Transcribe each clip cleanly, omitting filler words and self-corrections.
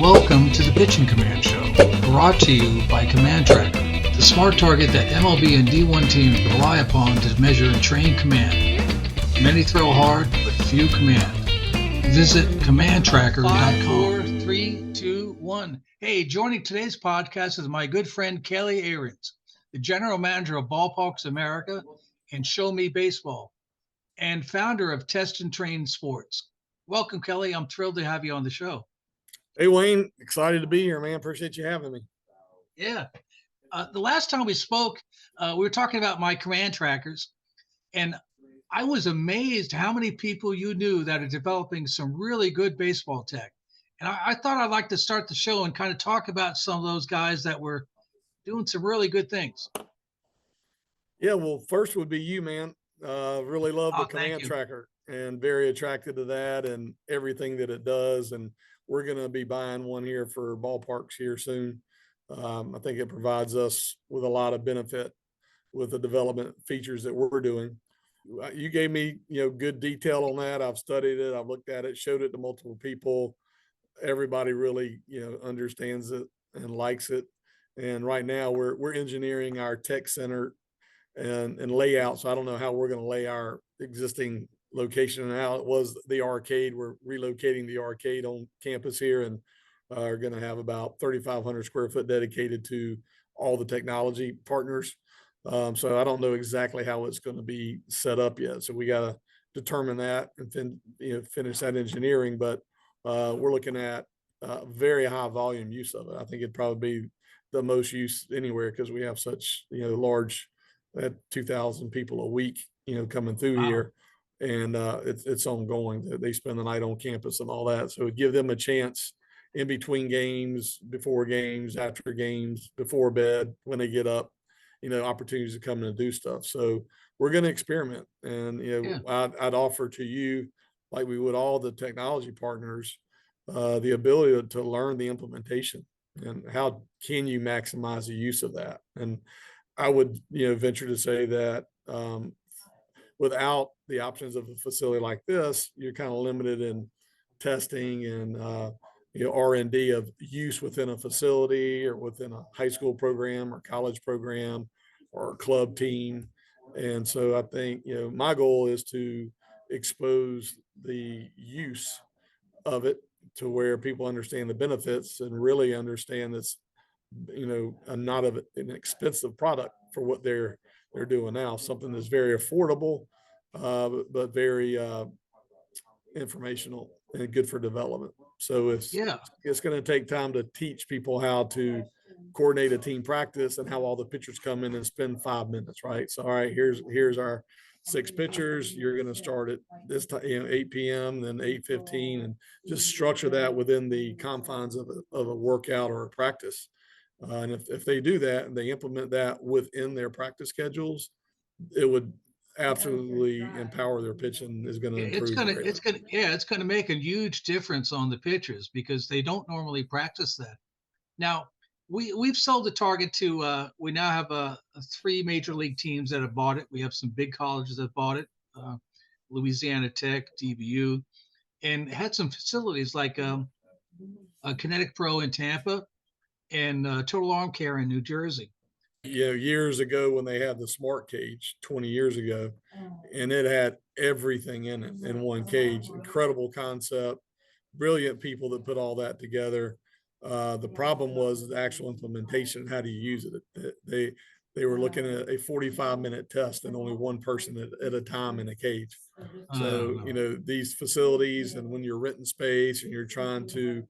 Welcome to the Pitching Command Show, brought to you by Command Trakker, the smart target that MLB and D1 teams rely upon to measure and train command. Many throw hard, but few command. Visit commandtrakker.com. 5, 4, 3, 2, 1. Hey, joining today's podcast is my good friend Kelly Ahrens, the general manager of Ballparks America and ShoMe Baseball, and founder of Test and Train Sports. Welcome, Kelly. I'm thrilled to have you on the show. Hey, Wayne, excited to be here, man. Appreciate you having me. Yeah. The last time we spoke, we were talking about my command trackers, and I was amazed how many people you knew that are developing some really good baseball tech. And I thought I'd like to start the show and kind of talk about some of those guys that were doing some really good things. Yeah, well, first would be you, man. Really love the command Thank you. tracker and very attracted to that and everything that it does. And we're going to be buying one here for ballparks here soon. I think it provides us with a lot of benefit with the development features that we're doing. You gave me, good detail on that. I've studied it. I've looked at it, showed it to multiple people. Everybody really, understands it and likes it. And right now we're engineering our tech center and layout. So I don't know how we're going to lay our existing location out. It was the arcade. We're relocating the arcade on campus here and are going to have about 3,500 square foot dedicated to all the technology partners. So I don't know exactly how it's going to be set up yet. So we got to determine that and then, finish that engineering. But we're looking at very high volume use of it. I think it'd probably be the most use anywhere because we have such, large, 2,000 people a week, coming through here. And it's ongoing. They spend the night on campus and all that. So give them a chance in between games, before games, after games, before bed, when they get up, opportunities to come in and do stuff. So we're going to experiment. And, I'd offer to you, like we would all the technology partners, the ability to learn the implementation and how can you maximize the use of that. And I would, venture to say that without the options of a facility like this, you're kind of limited in testing and R&D of use within a facility or within a high school program or college program or a club team. And so I think, my goal is to expose the use of it to where people understand the benefits and really understand this, not of an expensive product for what they're doing now, something that's very affordable, but very informational and good for development. So it's going to take time to teach people how to coordinate a team practice and how all the pitchers come in and spend 5 minutes, right? So, all right, here's our 6 pitchers. You're going to start at this time, 8 p.m., then 8:15, and just structure that within the confines of a workout or a practice. And if they do that and they implement that within their practice schedules, it would absolutely empower their pitching. Is going to improve. It's going to make a huge difference on the pitchers because they don't normally practice that. Now we've sold the target to we now have 3 major league teams that have bought it. We have some big colleges that bought it, Louisiana Tech, DBU, and had some facilities like Kinetic Pro in Tampa and Total Arm Care in New Jersey. Years ago when they had the smart cage 20 years ago, and it had everything in it in one cage. Incredible concept, brilliant people that put all that together. The problem was the actual implementation, how do you use it? They were looking at a 45-minute test and only one person at a time in a cage. So, these facilities, and when you're renting space and you're trying to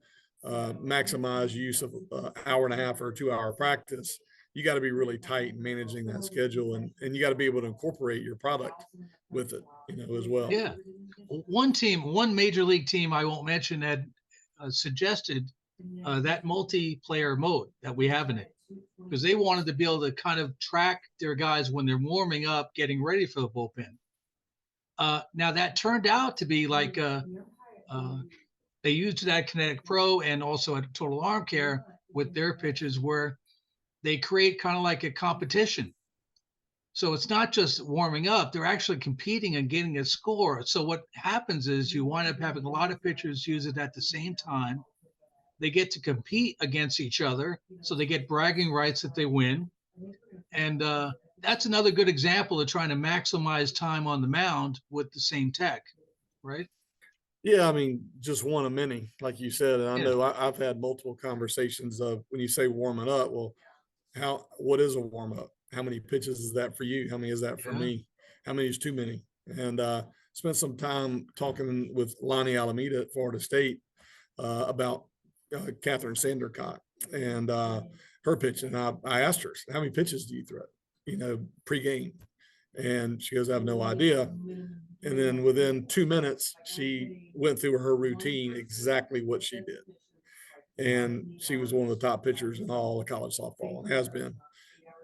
maximize use of an hour and a half or 2-hour practice, you got to be really tight in managing that schedule, and you got to be able to incorporate your product with it, as well. Yeah. One major league team I won't mention had suggested that multiplayer mode that we have in it because they wanted to be able to kind of track their guys when they're warming up, getting ready for the bullpen. Now that turned out to be like they used it at Kinetic Pro and also at Total Arm Care with their pitches where they create kind of like a competition. So it's not just warming up, they're actually competing and getting a score. So what happens is you wind up having a lot of pitchers use it at the same time. They get to compete against each other, so they get bragging rights if they win. And that's another good example of trying to maximize time on the mound with the same tech, right? Yeah, I mean, just one of many, like you said. And I Yeah, know I've had multiple conversations of when you say warming up, well, what is a warm up? How many pitches is that for you? How many is that for yeah. me? How many is too many? And spent some time talking with Lonnie Alameda at Florida State about Catherine Sandercock and her pitch. And I asked her, how many pitches do you throw, pregame? And she goes, I have no idea. And then within 2 minutes, she went through her routine, exactly what she did. And she was one of the top pitchers in all of college softball and has been.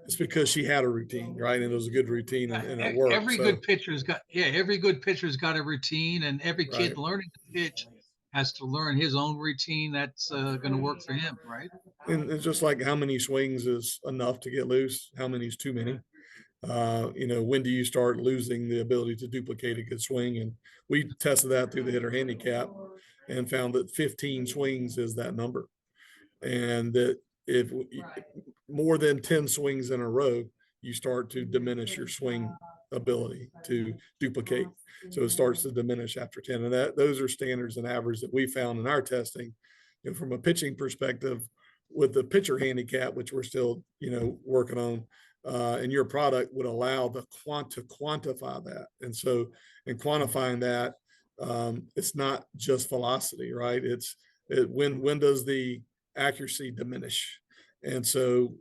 It's because she had a routine, right? And it was a good routine and it worked. Every So, good pitcher's got every good pitcher's got a routine, and every right. kid learning to pitch has to learn his own routine that's going to work for him, right? And it's just like how many swings is enough to get loose, how many is too many. When do you start losing the ability to duplicate a good swing? And we tested that through the hitter handicap and found that 15 swings is that number. And that if more than 10 swings in a row, you start to diminish your swing ability to duplicate. So it starts to diminish after 10. And those are standards and averages that we found in our testing. From a pitching perspective, with the pitcher handicap, which we're still, working on, and your product would allow to quantify that. And so in quantifying that, it's not just velocity, right? When does the accuracy diminish? And so,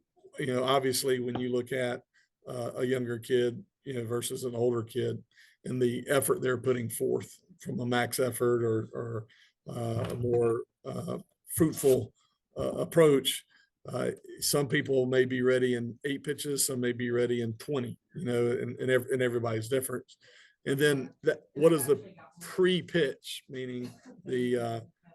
obviously when you look at a younger kid, versus an older kid and the effort they're putting forth from a max effort or a more fruitful approach, some people may be ready in 8 pitches, some may be ready in 20, and everybody's different. And then what is the pre-pitch, meaning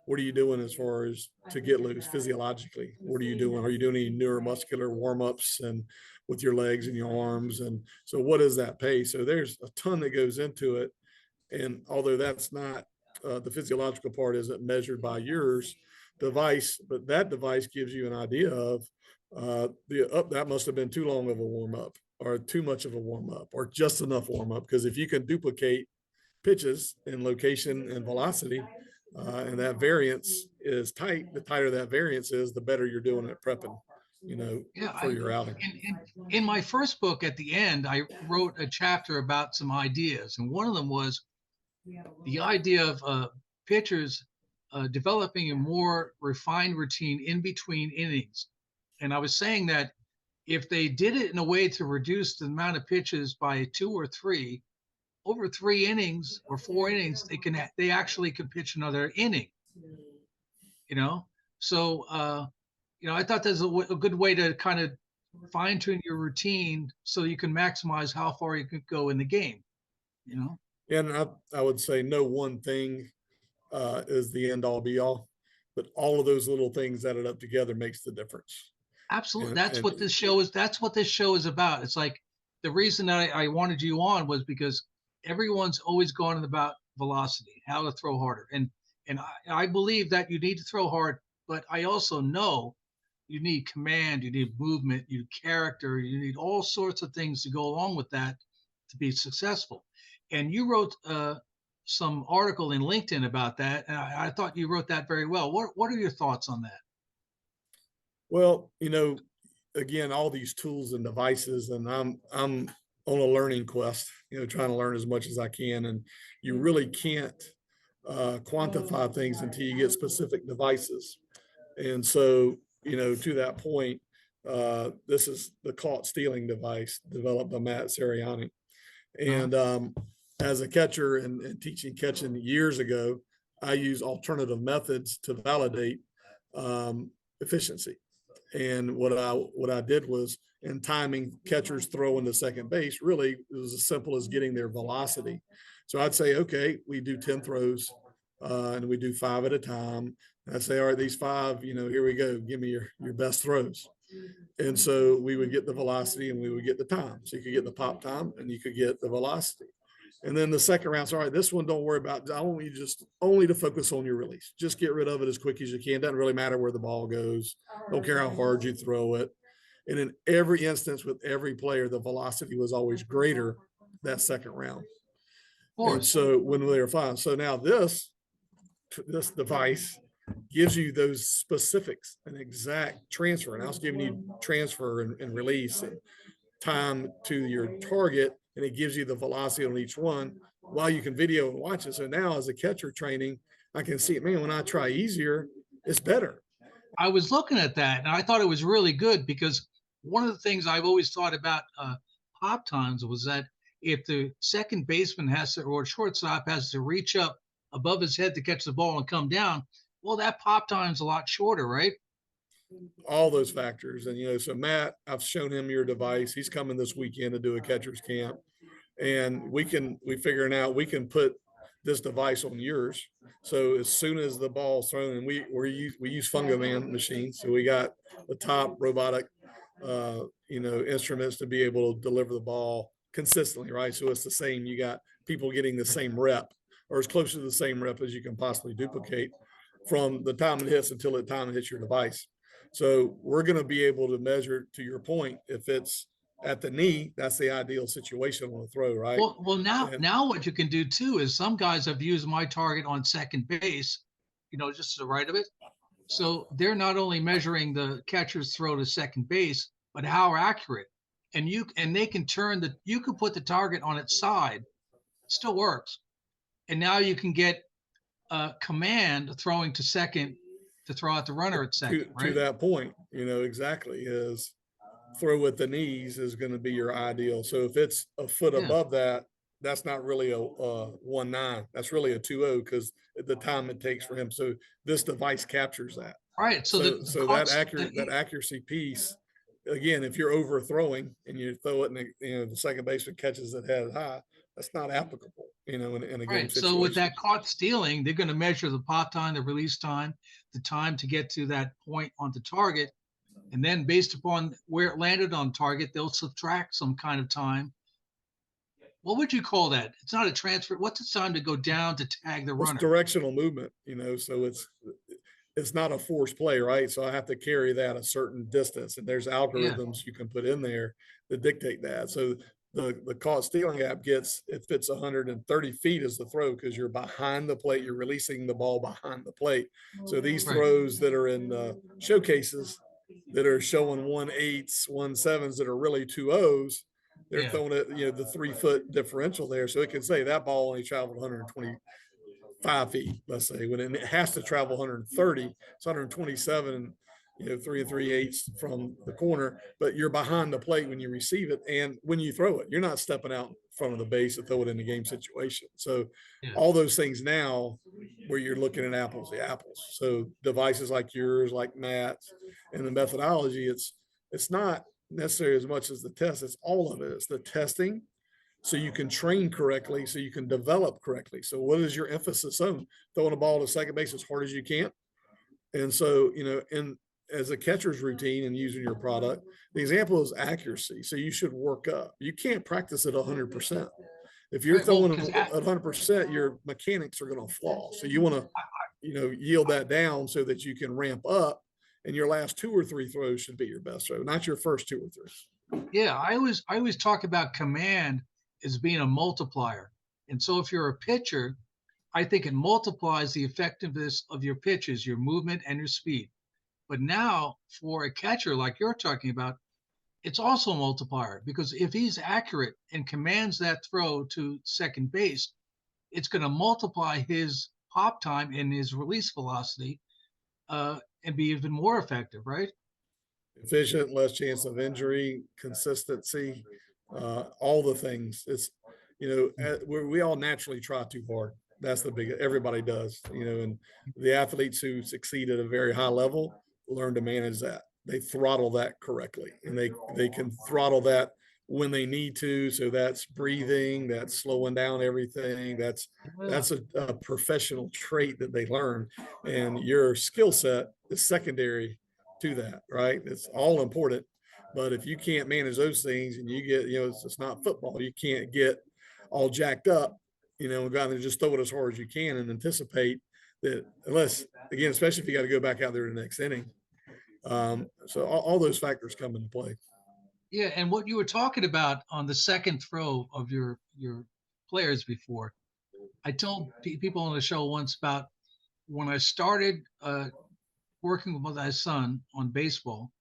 what are you doing as far as to get loose physiologically? What are you doing? Are you doing any neuromuscular warm-ups and with your legs and your arms? And so what is that pace? So there's a ton that goes into it. And although that's not the physiological part isn't measured by yours device, but that device gives you an idea of that must have been too long of a warm up or too much of a warm up or just enough warm up. Because if you can duplicate pitches in location and velocity, and that variance is tight, the tighter that variance is, the better you're doing at prepping, Yeah, for your outing. in my first book at the end, I wrote a chapter about some ideas, and one of them was the idea of pitchers developing a more refined routine in between innings. And I was saying that if they did it in a way to reduce the amount of pitches by 2 or 3, over 3 innings or 4 innings, they actually could pitch another inning. So I thought that's a good way to kind of fine tune your routine so you can maximize how far you could go in the game. And I would say no one thing is the end all be all, but all of those little things added up together makes the difference. Absolutely. And, That's and what this show is. That's what this show is about. It's like the reason that I wanted you on was because everyone's always gone about velocity, how to throw harder. And I believe that you need to throw hard, but I also know you need command, you need movement, you need character, you need all sorts of things to go along with that to be successful. And you wrote some article in LinkedIn about that, and I thought you wrote that very well. What are your thoughts on that? well, again, all these tools and devices, and I'm on a learning quest, trying to learn as much as I can. And you really can't quantify things until you get specific devices. And so, to that point, this is the caught stealing device developed by Matt Sirianni. And as a catcher and teaching catching years ago, I use alternative methods to validate efficiency. And what I did was in timing catchers throwing to second base, really it was as simple as getting their velocity. So I'd say, okay, we do 10 throws and we do 5 at a time. And I'd say, all right, these 5, here we go. Give me your best throws. And so we would get the velocity and we would get the time. So you could get the pop time and you could get the velocity. And then the second round, all right, this one, don't worry about. I want you just only to focus on your release. Just get rid of it as quick as you can. Doesn't really matter where the ball goes. Don't care how hard you throw it. And in every instance with every player, the velocity was always greater that second round. Of course. And so when they were flying, so now this device gives you those specifics, an exact transfer. And I was giving you transfer and release and time to your target, and it gives you the velocity on each one while you can video and watch it. So now as a catcher training, I can see it, man, when I try easier, it's better. I was looking at that and I thought it was really good because one of the things I've always thought about pop times was that if the second baseman has to, or shortstop has to reach up above his head to catch the ball and come down, well, that pop time's a lot shorter, right? All those factors. And, you know, so Matt, I've shown him your device. He's coming this weekend to do a catcher's camp. And we figuring out, we can put this device on yours. So as soon as the ball's thrown, and we use Fungo Man machines. So we got the top robotic, instruments to be able to deliver the ball consistently, right? So it's the same, you got people getting the same rep or as close to the same rep as you can possibly duplicate from the time it hits until the time it hits your device. So we're going to be able to measure, to your point, if it's at the knee, that's the ideal situation on a throw, right? Well, now what you can do too is some guys have used my target on second base, just to the right of it. So they're not only measuring the catcher's throw to second base, but how accurate. And they can you can put the target on its side, still works. And now you can get command throwing to second to throw out the runner at second. To that point, exactly, is throw with the knees is going to be your ideal. So if it's a foot above that, that's not really a 1.9. That's really a 2.0 because the time it takes for him. So this device captures that. Right. So that accuracy piece, again, if you're overthrowing and you throw it and the second baseman catches it head high, that's not applicable, in a game situation. So with that caught stealing, they're going to measure the pop time, the release time, the time to get to that point on the target. And then based upon where it landed on target, they'll subtract some kind of time. What would you call that? It's not a transfer. What's the time to go down to tag the runner? It's directional movement, so it's not a forced play, right? So I have to carry that a certain distance, and there's algorithms you can put in there that dictate that. So the caught stealing app fits 130 feet as the throw because you're behind the plate. You're releasing the ball behind the plate. So these throws that are in showcases that are showing 1.8s, 1.7s that are really 2.0s, they're throwing it, the 3-foot differential there. So it can say that ball only traveled 125 feet, let's say, when it has to travel 130, it's 127, 3 3/8 from the corner, but you're behind the plate when you receive it. And when you throw it, you're not stepping out in front of the base to throw it in the game situation. So all those things now where you're looking at apples to apples. So devices like yours, like Matt's, and the methodology, it's not necessarily as much as the test, it's all of it. It's the testing so you can train correctly, so you can develop correctly. So what is your emphasis on? Throwing a ball to second base as hard as you can. And so, as a catcher's routine and using your product, the example is accuracy. So you should work up. You can't practice at 100%. If you're throwing at 100%, your mechanics are going to flaw. So you want to, yield that down so that you can ramp up, and your last 2 or 3 throws should be your best throw, not your first 2 or 3. Yeah, I always talk about command as being a multiplier. And so if you're a pitcher, I think it multiplies the effectiveness of your pitches, your movement and your speed. But now for a catcher like you're talking about, it's also a multiplier because if he's accurate and commands that throw to second base, it's going to multiply his pop time and his release velocity and be even more effective, right? Efficient, less chance of injury, consistency, all the things. It's, we all naturally try too hard. That's the big, everybody does, and the athletes who succeed at a very high level learn to manage that. They throttle that correctly, and they can throttle that when they need to. So that's breathing, that's slowing down everything. That's a professional trait that they learn, and your skill set is secondary to that, right? It's all important. But if you can't manage those things and you get, it's not football, you can't get all jacked up, go out there and just throw it as hard as you can and anticipate that, unless, again, especially if you got to go back out there the next inning. So all those factors come into play. Yeah, and what you were talking about on the second throw of your players before, I told people on the show once about when I started working with my son on baseball.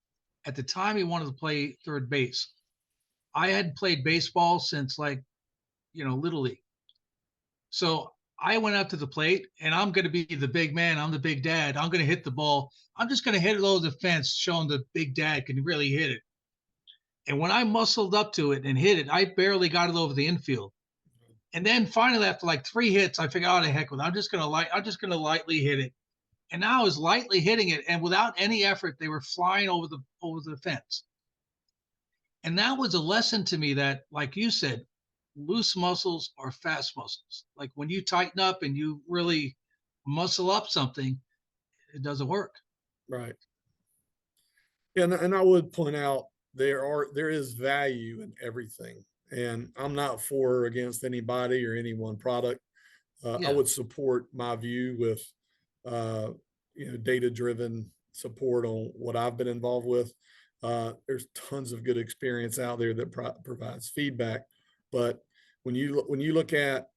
At the time, he wanted to play third base. I hadn't played baseball since little league. So I went out to the plate, and I'm going to be the big man. I'm the big dad. I'm going to hit the ball. I'm just going to hit it over the fence, showing the big dad can really hit it. And when I muscled up to it and hit it, I barely got it over the infield. And then finally, after like 3 hits, I figured, oh, the heck with it. I'm just gonna lightly hit it. And now I was lightly hitting it, and without any effort, they were flying over the fence. And that was a lesson to me that, like you said, loose muscles are fast muscles. Like when you tighten up and you really muscle up something, it doesn't work. Right. And I would point out there is value in everything. And I'm not for or against anybody or any one product. I Yeah. would support my view with data-driven support on what I've been involved with. There's tons of good experience out there that provides feedback. But when you look at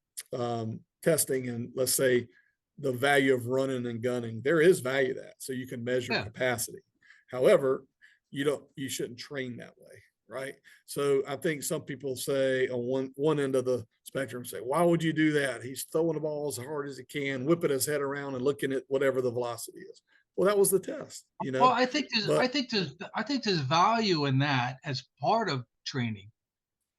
testing and, let's say, the value of running and gunning, there is value to that. So you can measure Yeah. capacity. However, you shouldn't train that way, right? So I think some people say on one end of the spectrum say, why would you do that? He's throwing the ball as hard as he can, whipping his head around and looking at whatever the velocity is. Well, that was the test, Well, I think But there's value in that as part of training,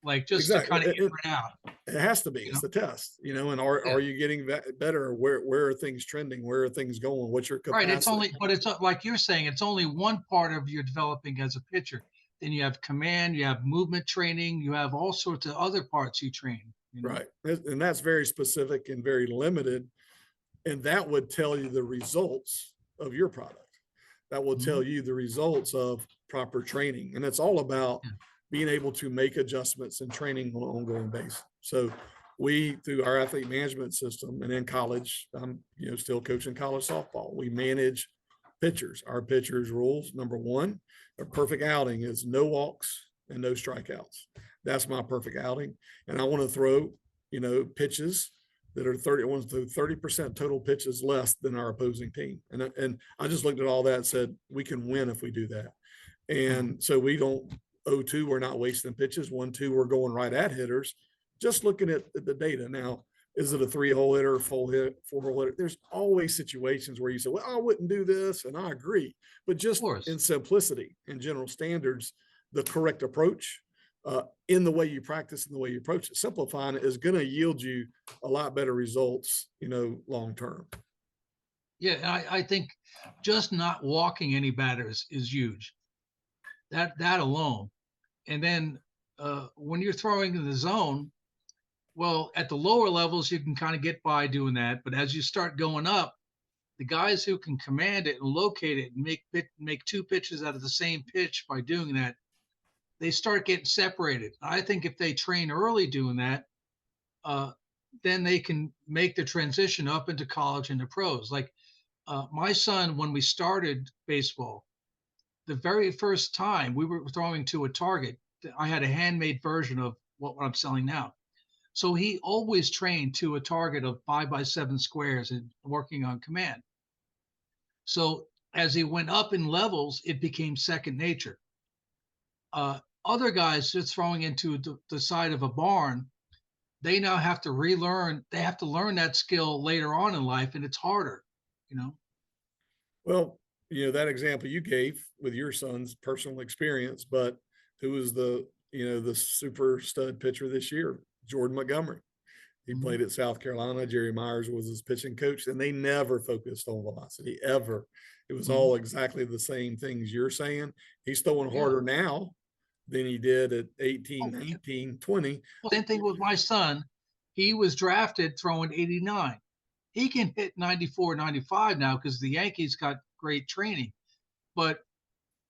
like just to exactly, kind of even it out. it has to be. You It's know? the test, and are Yeah. you getting better? Where are things trending? Where are things going? What's your Right. capacity? But it's like you're saying, it's only one part of your developing as a pitcher. Then you have command, you have movement training, you have all sorts of other parts you train. Right. And that's very specific and very limited. And that would tell you the results of your product. That will tell you the results of proper training. And it's all about being able to make adjustments and training on an ongoing basis. So we, through our athlete management system, and in college, I'm still coaching college softball. We manage pitchers. Our pitchers rules: number one, a perfect outing is no walks and no strikeouts. That's my perfect outing. And I want to throw, pitches that are 30% total pitches less than our opposing team. And I just looked at all that and said, we can win if we do that. And so we don't 0-2, we're not wasting pitches. 1-2, we're going right at hitters. Just looking at the data. Now, is it a 3-hole hitter, 4-hole hitter? There's always situations where you say, well, I wouldn't do this. And I agree. But just in simplicity and general standards, the correct approach in the way you practice and the way you approach it, simplifying it is going to yield you a lot better results, long term. Yeah, I think just not walking any batters is huge. That alone. And then when you're throwing in the zone, well, at the lower levels, you can kind of get by doing that. But as you start going up, the guys who can command it and locate it and make 2 pitches out of the same pitch by doing that, they start getting separated. I think if they train early doing that, then they can make the transition up into college and the pros. Like my son, when we started baseball, the very first time we were throwing to a target, I had a handmade version of what I'm selling now. So he always trained to a target of 5x7 squares and working on command. So as he went up in levels, it became second nature. Other guys just throwing into the side of a barn, they now have to relearn. They have to learn that skill later on in life, and it's harder. Well, that example you gave with your son's personal experience, but who was the super stud pitcher this year? Jordan Montgomery. He played at South Carolina. Jerry Myers was his pitching coach, and they never focused on velocity ever. It was all exactly the same things you're saying. He's throwing harder now than he did at 18, 19, 20. Well, same thing with my son. He was drafted throwing 89. He can hit 94, 95 now because the Yankees got great training. But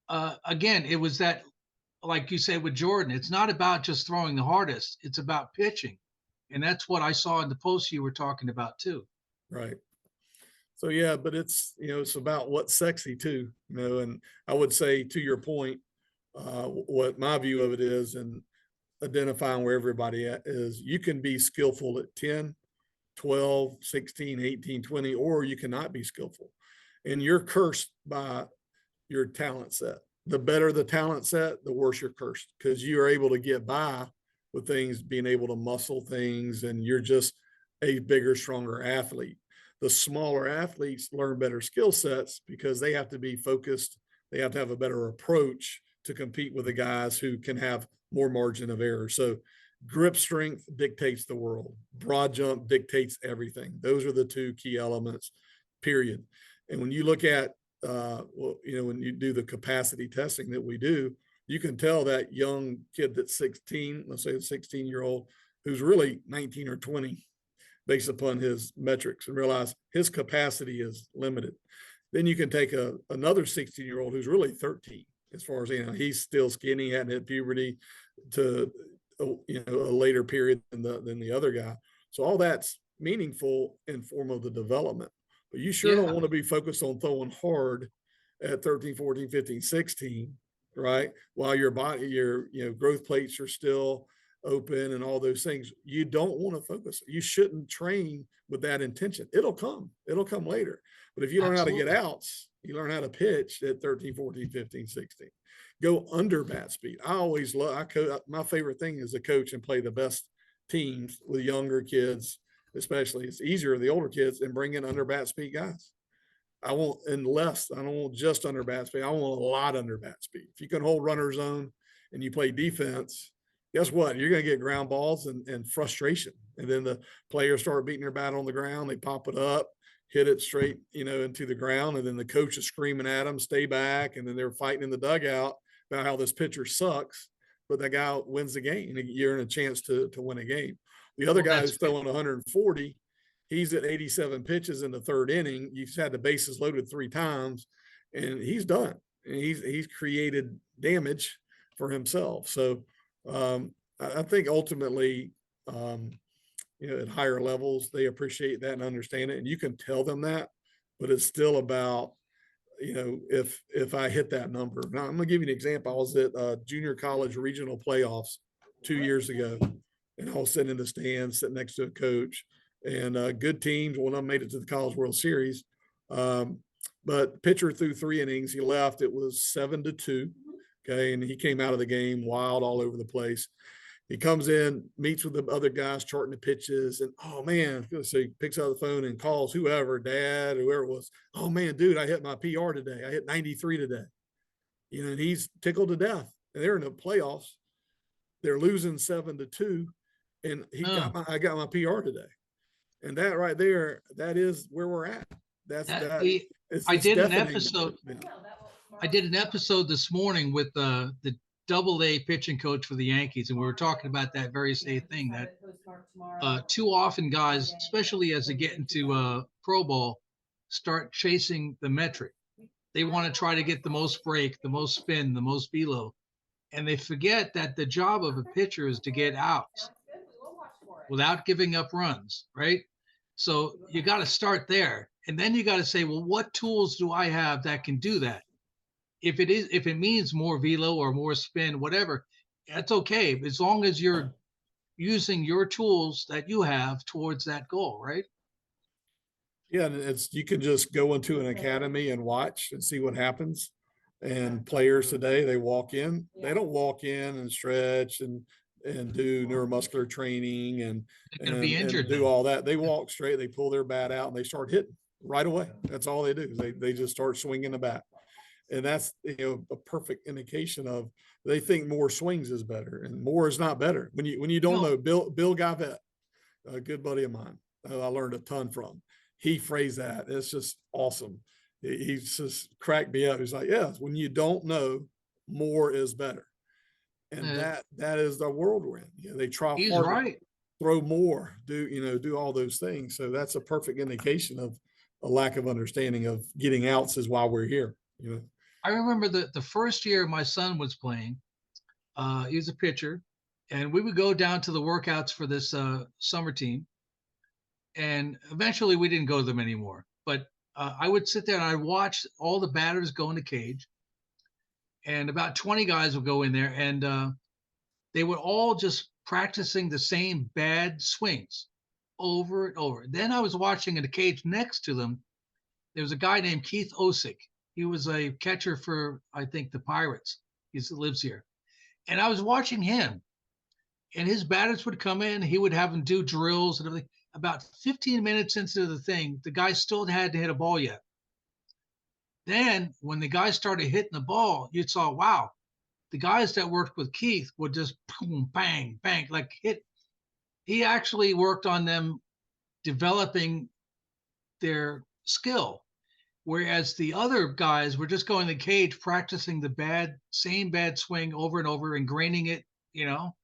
again, it was that, like you said with Jordan, it's not about just throwing the hardest. It's about pitching. And that's what I saw in the post you were talking about too. Right. So yeah, but it's, it's about what's sexy too, and I would say to your point, what my view of it is, and identifying where everybody is, you can be skillful at 10, 12, 16, 18, 20, or you cannot be skillful. And you're cursed by your talent set. The better the talent set, the worse you're cursed, because you are able to get by with things, being able to muscle things, and you're just a bigger, stronger athlete. The smaller athletes learn better skill sets because they have to be focused. They have to have a better approach to compete with the guys who can have more margin of error. So grip strength dictates the world. Broad jump dictates everything. Those are the two key elements, period. And when you look at, when you do the capacity testing that we do, you can tell that young kid that's 16, let's say a 16-year-old, who's really 19 or 20, based upon his metrics, and realize his capacity is limited. Then you can take another 16-year-old who's really 13, as far as, he's still skinny, hadn't hit puberty, to a later period than the other guy. So all that's meaningful in form of the development. But you sure don't want to be focused on throwing hard at 13, 14, 15, 16, right? While your body, your growth plates are still open and all those things. You don't want to focus. You shouldn't train with that intention. It'll come later. But if you learn how to get outs, you learn how to pitch at 13, 14, 15, 16. Go under bat speed. I always love, my favorite thing is to coach and play the best teams with younger kids, especially. It's easier with the older kids, and bring in under bat speed guys. I don't want just under bat speed. I want a lot under bat speed. If you can hold runner zone and you play defense, guess what? You're going to get ground balls and frustration. And then the players start beating their bat on the ground. They pop it up, hit it straight, into the ground. And then the coach is screaming at them, stay back. And then they're fighting in the dugout about how this pitcher sucks, but that guy wins the game. You're in a chance to win a game. The other guy who's throwing 140, he's at 87 pitches in the third inning. You've had the bases loaded 3 times, and he's done. And he's created damage for himself. So I think ultimately, at higher levels, they appreciate that and understand it. And you can tell them that, but it's still about, if I hit that number. Now, I'm going to give you an example. I was at junior college regional playoffs 2 years ago, and I was sitting in the stands, sitting next to a coach, and good teams. One of them made it to the College World Series. But pitcher threw 3 innings. He left. It was 7-2. Okay. And he came out of the game wild, all over the place. He comes in, meets with the other guys, charting the pitches, and oh man, so he picks out the phone and calls whoever, dad, whoever it was. Oh man, dude, I hit my PR today. I hit 93 today. And he's tickled to death. And they're in the playoffs. They're losing 7-2. And I got my PR today. And that right there, that is where we're at. I did an episode. I did an episode this morning with the AA pitching coach for the Yankees, and we were talking about that very same thing, that too often guys, especially as they get into pro ball, start chasing the metric. They want to try to get the most break, the most spin, the most velo, and they forget that the job of a pitcher is to get outs without giving up runs, right? So you got to start there, and then you got to say, well, what tools do I have that can do that? If it means more velo or more spin, whatever, that's okay, as long as you're using your tools that you have towards that goal, right? Yeah, and you can just go into an academy and watch and see what happens. And players today, they walk in, they don't walk in and stretch and do neuromuscular training and be injured and do all that. They walk straight, they pull their bat out, and they start hitting right away. That's all they do. They just start swinging the bat. And that's, a perfect indication of they think more swings is better, and more is not better. When you don't know, Bill Gavette, a good buddy of mine, I learned a ton from. He phrased that. It's just awesome. He's just cracked me up. He's like, yeah, when you don't know, more is better. And that is the world we're in. They try harder, right, throw more, do all those things. So that's a perfect indication of a lack of understanding of getting outs is why we're here. I remember the first year my son was playing, he was a pitcher, And we would go down to the workouts for this summer team. And eventually we didn't go to them anymore. But I would sit there and I'd watch all the batters go in the cage. And about 20 guys would go in there, and they were all just practicing the same bad swings over and over. Then I was watching in the cage next to them. There was a guy named Keith Osick. He was a catcher for, I think, the Pirates. He lives here. And I was watching him, and his batters would come in. He would have them do drills and everything. About 15 minutes into the thing, the guy still hadn't hit a ball yet. Then when the guys started hitting the ball, you saw, wow, the guys that worked with Keith would just boom, bang, bang, like hit. He actually worked on them developing their skill. Whereas the other guys were just going to the cage, practicing the same bad swing over and over, ingraining it, you know?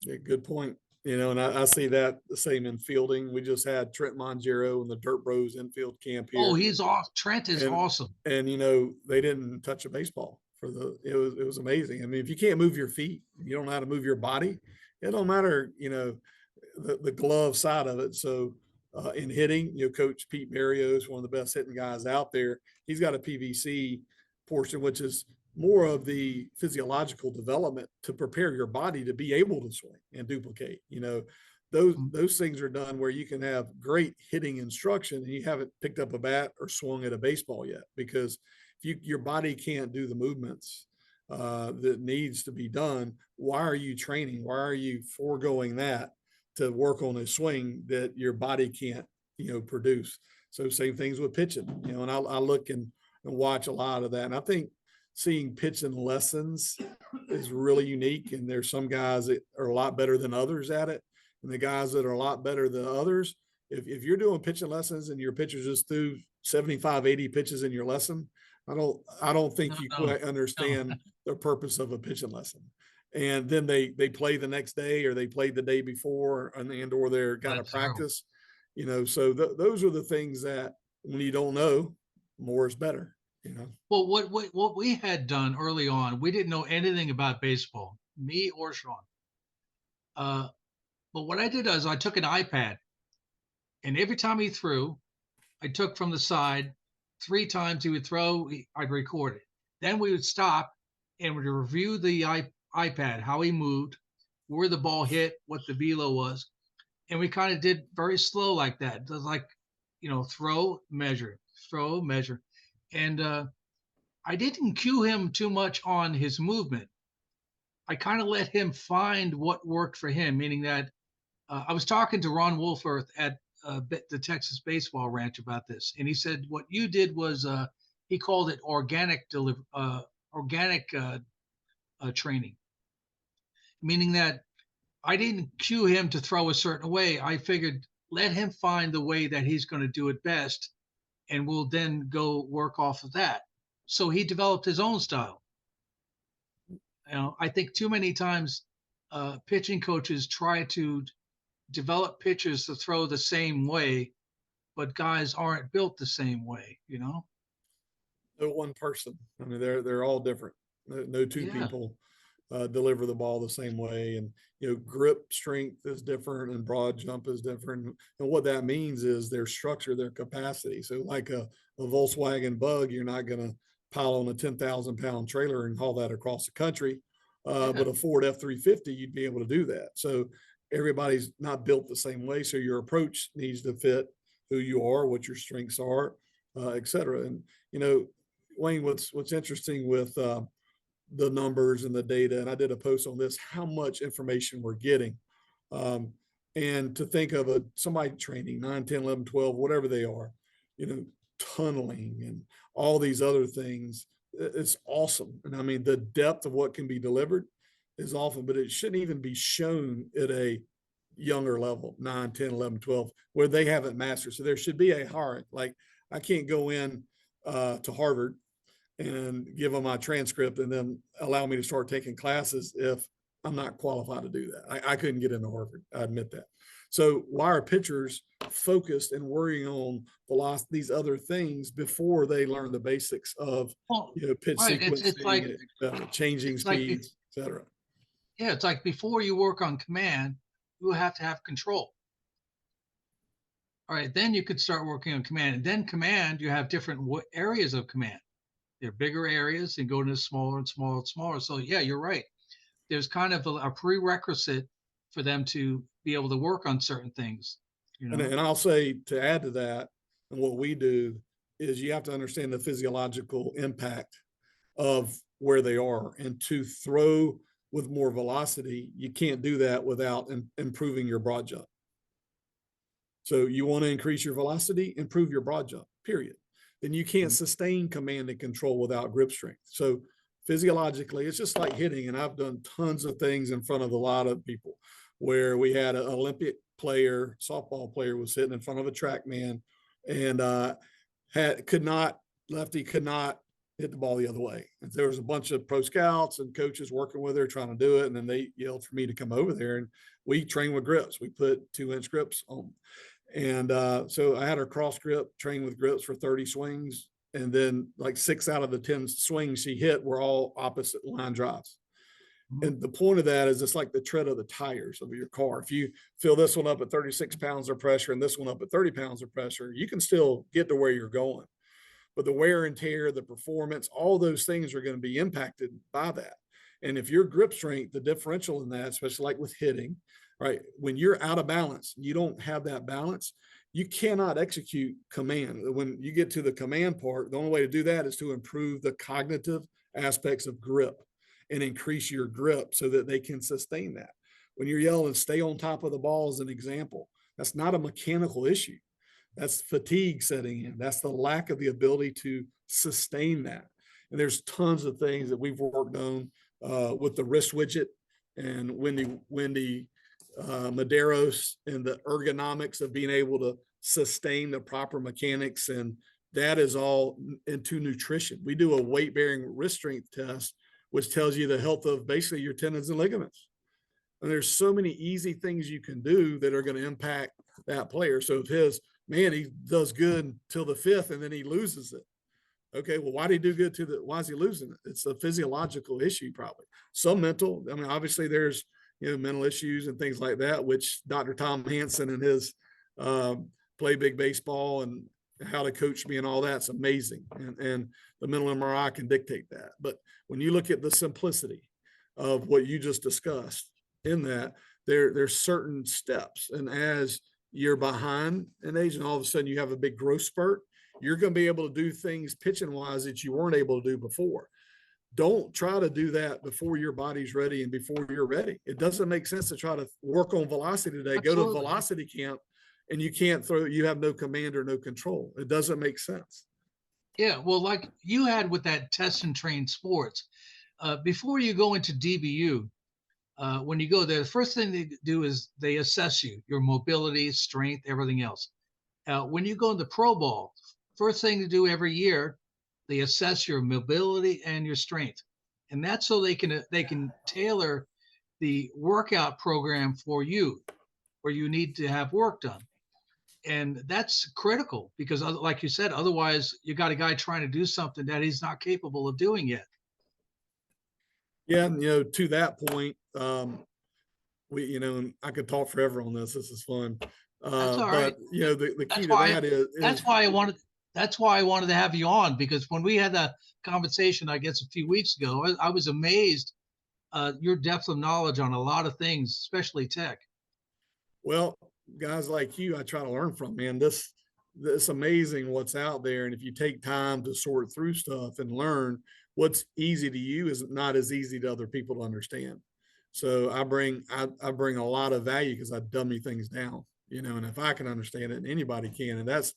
Yeah, good point. And I see that the same in fielding. We just had Trent Mongero and the Dirt Bros infield camp Oh, here. he's off. Trent is and awesome. and they didn't touch a baseball it was amazing. I mean, if you can't move your feet, you don't know how to move your body, it don't matter, the glove side of it. So in hitting, Coach Pete Barrio is one of the best hitting guys out there. He's got a PVC portion, which is more of the physiological development to prepare your body to be able to swing and duplicate. Those things are done where you can have great hitting instruction and you haven't picked up a bat or swung at a baseball yet, because if your body can't do the movements that needs to be done, why are you training? Why are you foregoing that to work on a swing that your body can't, produce? So same things with pitching, and I look and watch a lot of that. And I think seeing pitching lessons is really unique. And there's some guys that are a lot better than others at it. And the guys that are a lot better than others, if you're doing pitching lessons and your pitcher just threw 75, 80 pitches in your lesson, I don't think you quite understand the purpose of a pitching lesson. And then they play the next day, or they played the day before, or they're got to practice, so those are the things that when you don't know, more is better. Well, what we had done early on, we didn't know anything about baseball, me or Sean. But what I did is I took an iPad, and every time he threw, I took from the side. 3 times he would throw, I'd record it. Then we would stop and we'd review the iPad, how he moved, where the ball hit, what the velo was. And we kind of did very slow like that. It was like, throw, measure, throw, measure. And I didn't cue him too much on his movement. I kind of let him find what worked for him, meaning that I was talking to Ron Wolforth at the Texas Baseball Ranch about this, and he said what you did was he called it organic training, meaning that I didn't cue him to throw a certain way. I figured let him find the way that he's going to do it best, and we'll then go work off of that. So he developed his own style. I think too many times pitching coaches try to develop pitchers to throw the same way, but guys aren't built the same way, No one person. I mean, they're all different. No two people deliver the ball the same way. And, grip strength is different and broad jump is different. And what that means is their structure, their capacity. So like a Volkswagen Bug, you're not going to pile on a 10,000 pound trailer and haul that across the country. But a Ford F-350, you'd be able to do that. So everybody's not built the same way. So your approach needs to fit who you are, what your strengths are, et cetera. And, Wayne, what's interesting with the numbers and the data, and I did a post on this, how much information we're getting. And to think of somebody training 9, 10, 11, 12, whatever they are, tunneling and all these other things, it's awesome. And I mean, the depth of what can be delivered is awful, but it shouldn't even be shown at a younger level, 9, 10, 11, 12, where they haven't mastered. So there should be a hard, like I can't go in to Harvard and give them my transcript and then allow me to start taking classes if I'm not qualified to do that. I couldn't get into Harvard. I admit that. So why are pitchers focused and worrying on velocity, these other things before they learn the basics of pitch sequencing, changing speeds, et cetera? Yeah, it's like before you work on command, you have to have control. All right, then you could start working on command. And then command, you have different areas of command. There are bigger areas and go into smaller and smaller and smaller. So yeah, you're right. There's kind of a prerequisite for them to be able to work on certain things, you And, know? and I'll say to add to that, and what we do is you have to understand the physiological impact of where they are. And to throw with more velocity, you can't do that without improving your broad jump. So you want to increase your velocity, improve your broad jump, period. Then you can't sustain command and control without grip strength. So physiologically, it's just like hitting. And I've done tons of things in front of a lot of people where we had an Olympic player, softball player was sitting in front of a track man and lefty could not hit the ball the other way. And there was a bunch of pro scouts and coaches working with her trying to do it. And then they yelled for me to come over there and we train with grips. We put 2-inch grips on. And so I had her cross grip, train with grips for 30 swings. And then like 6 out of the 10 swings she hit were all opposite line drives. And the point of that is it's like the tread of the tires of your car. If you fill this one up at 36 pounds of pressure and this one up at 30 pounds of pressure, you can still get to where you're going. But the wear and tear, the performance, all those things are going to be impacted by that. And if your grip strength, the differential in that, especially like with hitting, right? When you're out of balance, you don't have that balance, you cannot execute command. When you get to the command part, the only way to do that is to improve the cognitive aspects of grip and increase your grip so that they can sustain that. When you're yelling, stay on top of the ball as an example, that's not a mechanical issue. That's fatigue setting in. That's the lack of the ability to sustain that. And there's tons of things that we've worked on with the wrist widget and Wendy Medeiros and the ergonomics of being able to sustain the proper mechanics. And that is all into nutrition. We do a weight bearing wrist strength test, which tells you the health of basically your tendons and ligaments. And there's so many easy things you can do that are going to impact that player. So if he does good till the 5th and then he loses it. Okay, well, why did he do good why is he losing it? It's a physiological issue, probably. Some mental. I mean, obviously there's, mental issues and things like that, which Dr. Tom Hansen and his Play Big Baseball and how to coach me and all that's amazing. And the mental MRI can dictate that. But when you look at the simplicity of what you just discussed in that, there's certain steps. And as you're behind in age and all of a sudden you have a big growth spurt, you're going to be able to do things pitching wise that you weren't able to do before. Don't try to do that before your body's ready and before you're ready. It doesn't make sense to try to work on velocity today, Absolutely. go to velocity camp and you have no command or no control. It doesn't make sense. Yeah, well, like you had with that test and train sports, before you go into DBU, when you go there, the first thing they do is they assess you, your mobility, strength, everything else. When you go into pro ball, first thing to do every year, they assess your mobility and your strength, and that's so they can tailor the workout program for you, where you need to have work done. And that's critical because, like you said, otherwise you got a guy trying to do something that he's not capable of doing yet. Yeah, and, to that point, and I could talk forever on this. This is fun. That's all right. The key to that is that's why I wanted to have you on, because when we had that conversation, I guess a few weeks ago, I was amazed your depth of knowledge on a lot of things, especially tech. Well, guys like you, I try to learn from, man. This amazing what's out there. And if you take time to sort through stuff and learn, what's easy to you is not as easy to other people to understand. So I bring a lot of value because I dummy things down, and if I can understand it, anybody can. And that's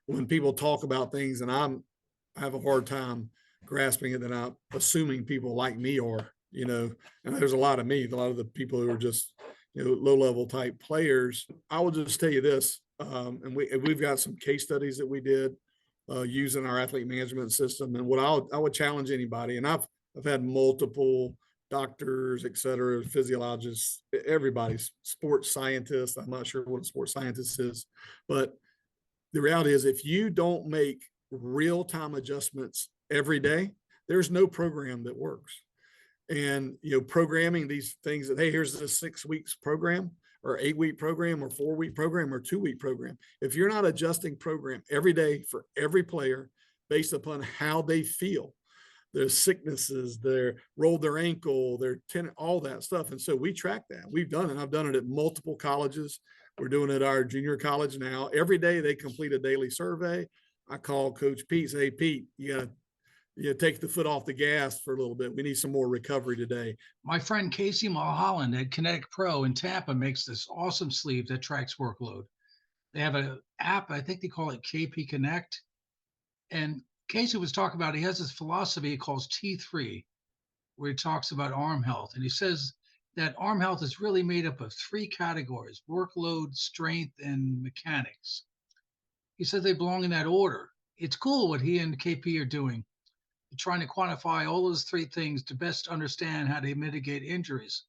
when people talk about things and I have a hard time grasping it, that I'm assuming people like me are, and there's a lot of the people who are just, low level type players. I will just tell you this. And we've got some case studies that we did using our athlete management system. And what I would challenge anybody, and I've had multiple doctors, et cetera, physiologists, everybody's sports scientists. I'm not sure what a sports scientist is, but the reality is if you don't make real-time adjustments every day, there's no program that works. and, programming these things that, hey, here's a 6 weeks program or 8 week program or 4 week program or 2 week program. If you're not adjusting program every day for every player based upon how they feel, their sicknesses, their rolled their ankle, their tendon, all that stuff. And so we track that. We've done it. I've done it at multiple colleges. We're doing it at our junior college now. Every day they complete a daily survey. I call Coach Pete, say, hey, Pete, you gotta take the foot off the gas for a little bit. We need some more recovery today. My friend Casey Mulholland at Kinetic Pro in Tampa makes this awesome sleeve that tracks workload. They have an app, I think they call it KP Connect. And Casey was talking about, he has this philosophy he calls T3, where he talks about arm health. And he says that arm health is really made up of 3 categories: workload, strength, and mechanics. He says they belong in that order. It's cool what he and KP are doing, trying to quantify all those 3 things to best understand how to mitigate injuries.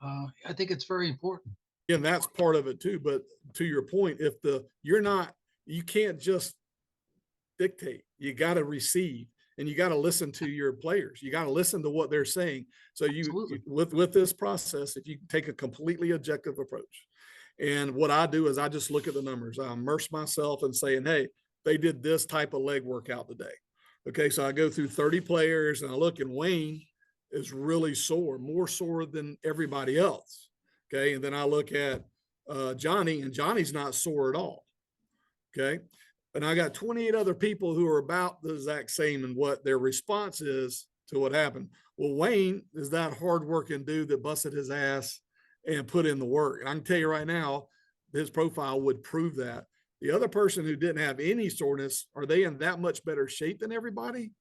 I think it's very important. And that's part of it too. But to your point, if you can't just dictate, you got to receive, and you got to listen to your players. You got to listen to what they're saying. So with this process, if you take a completely objective approach, and what I do is I just look at the numbers. I immerse myself in saying, hey, they did this type of leg workout today. Okay, so I go through 30 players and I look, and Wayne is really sore, more sore than everybody else. Okay, and then I look at Johnny, and Johnny's not sore at all. Okay, and I got 28 other people who are about the exact same in what their response is to what happened. Well, Wayne is that hardworking dude that busted his ass and put in the work. And I can tell you right now, his profile would prove that. The other person who didn't have any soreness, are they in that much better shape than everybody?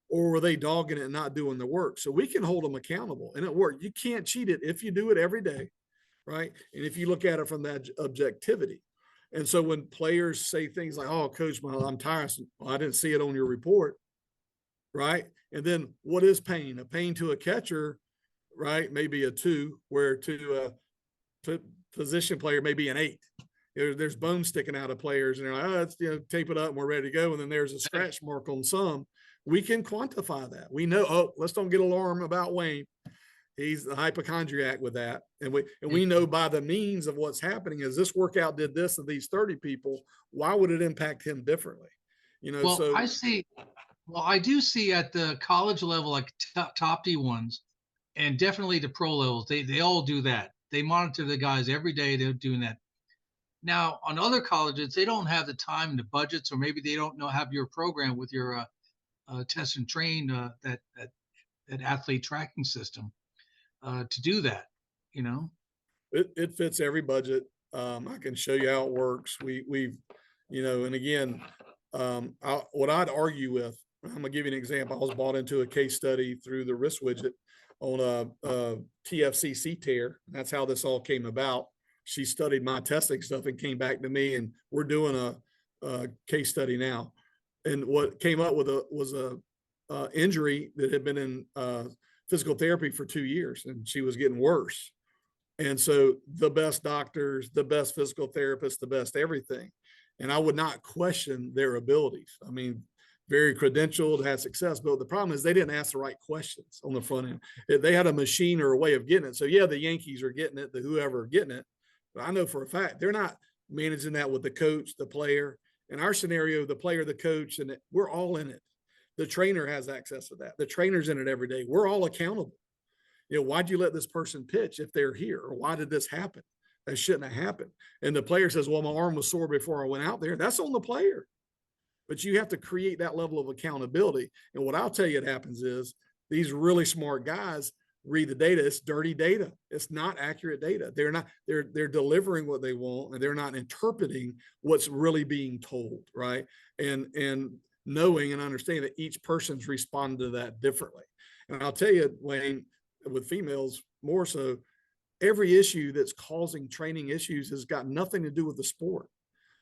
Or were they dogging it and not doing the work? So we can hold them accountable, and it worked. You can't cheat it if you do it every day, right? And if you look at it from that objectivity. And so when players say things like, oh, coach, I'm tired. Well, I didn't see it on your report, right? And then what is pain? A pain to a catcher, right? Maybe a 2, where to a position player, maybe an 8. There's bones sticking out of players, and they're like, oh, let's tape it up and we're ready to go. And then there's a scratch mark on some. We can quantify that. We know, oh, let's don't get alarmed about Wayne. He's the hypochondriac with that. And we know by the means of what's happening is this workout did this to these 30 people. Why would it impact him differently? Well, so I do see at the college level, like top D1s, and definitely the pro levels, they all do that. They monitor the guys every day. They're doing that. Now, on other colleges, they don't have the time and the budgets, or maybe they don't have your program with your test and train, that athlete tracking system to do that. It fits every budget. I can show you how it works. We've, and again, what I'd argue with, I'm gonna give you an example. I was bought into a case study through the wrist widget on a TFCC tear. That's how this all came about. She studied my testing stuff and came back to me, and we're doing a case study now. And what came up with was a injury that had been in physical therapy for 2 years, and she was getting worse. And so the best doctors, the best physical therapists, the best everything. And I would not question their abilities. I mean, very credentialed, had success, but the problem is they didn't ask the right questions on the front end. They had a machine or a way of getting it. So yeah, the Yankees are getting it, the whoever are getting it. But I know for a fact they're not managing that with the coach, the player. In our scenario, the player, the coach, and we're all in it. The trainer has access to that. The trainer's in it every day. We're all accountable. Why'd you let this person pitch if they're here? Or why did this happen? That shouldn't have happened. And the player says, well, my arm was sore before I went out there. That's on the player. But you have to create that level of accountability. And what I'll tell you it happens is these really smart guys read the data. It's dirty data. It's not accurate data. They're delivering what they want, and they're not interpreting what's really being told, right? And knowing and understanding that each person's responding to that differently. And I'll tell you, Wayne, with females more so, every issue that's causing training issues has got nothing to do with the sport.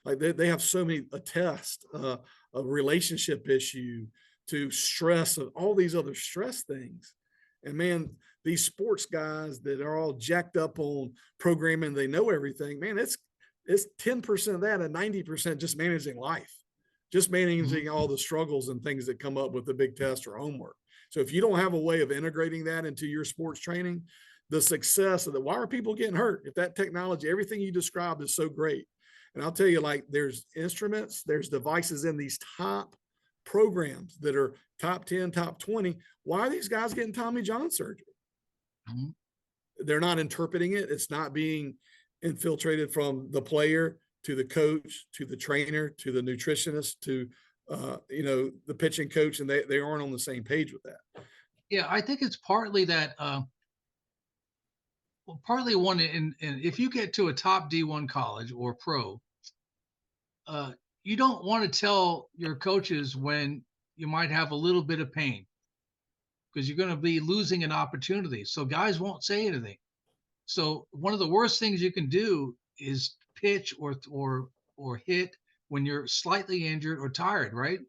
Like they have so many, a test, a relationship issue, to stress, and all these other stress things. And man, these sports guys that are all jacked up on programming, they know everything, man, it's 10% of that and 90% just managing life, just managing all the struggles and things that come up with the big test or homework. So if you don't have a way of integrating that into your sports training, the success of the, why are people getting hurt? If that technology, everything you described is so great. And I'll tell you, like, there's instruments, there's devices in these top programs that are top 10, top 20. Why are these guys getting Tommy John surgery? Mhm. They're not interpreting it. It's not being infiltrated from the player to the coach, to the trainer, to the nutritionist, to, the pitching coach, and they aren't on the same page with that. Yeah, I think it's partly that, well, partly one in if you get to a top D1 college or pro, uh, you don't want to tell your coaches when you might have a little bit of pain because you're going to be losing an opportunity. So guys won't say anything. So one of the worst things you can do is pitch or hit when you're slightly injured or tired, right?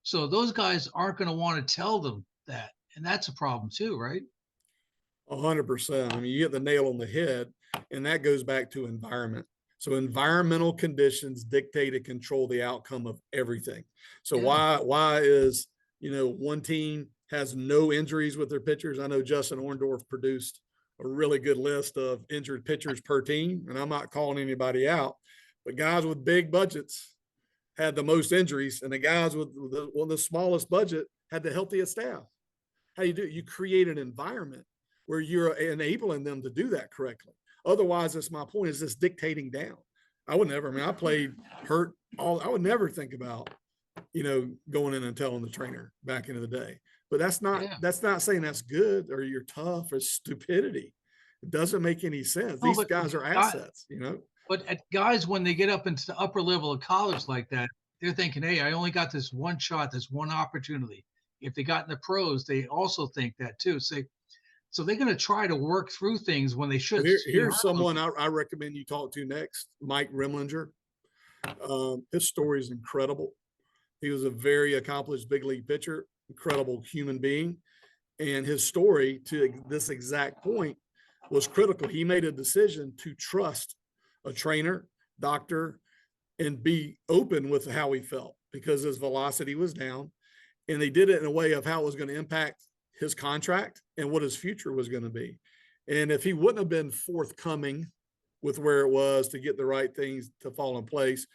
So those guys aren't going to want to tell them that, and that's a problem too, right? 100%. I mean, you hit the nail on the head, and that goes back to environment. So environmental conditions dictate and control the outcome of everything. So Yeah. why is, one team has no injuries with their pitchers? I know Justin Orndorff produced a really good list of injured pitchers per team, and I'm not calling anybody out, but guys with big budgets had the most injuries, and the guys with one of the smallest budget had the healthiest staff. How you do it? You create an environment where you're enabling them to do that correctly. Otherwise, that's my point, is this dictating down. I would never, I mean, I played hurt I would never think about, going in and telling the trainer back into the day. But that's Yeah. not saying that's good or you're tough. It's stupidity. It doesn't make any sense. No, These guys are guy- assets. but at guys, when they get up into the upper level of college like that, they're thinking, hey, I only got this one shot, this one opportunity. If they got in the pros, they also think that too. So they're going to try to work through things when they should. Here's someone I recommend you talk to next, Mike Rimlinger. His story is incredible. He was a very accomplished big league pitcher, incredible human being. And his story to this exact point was critical. He made a decision to trust a trainer, doctor, and be open with how he felt because his velocity was down. And they did it in a way of how it was going to impact his contract and what his future was going to be. And if he wouldn't have been forthcoming with where it was to get the right things to fall in place,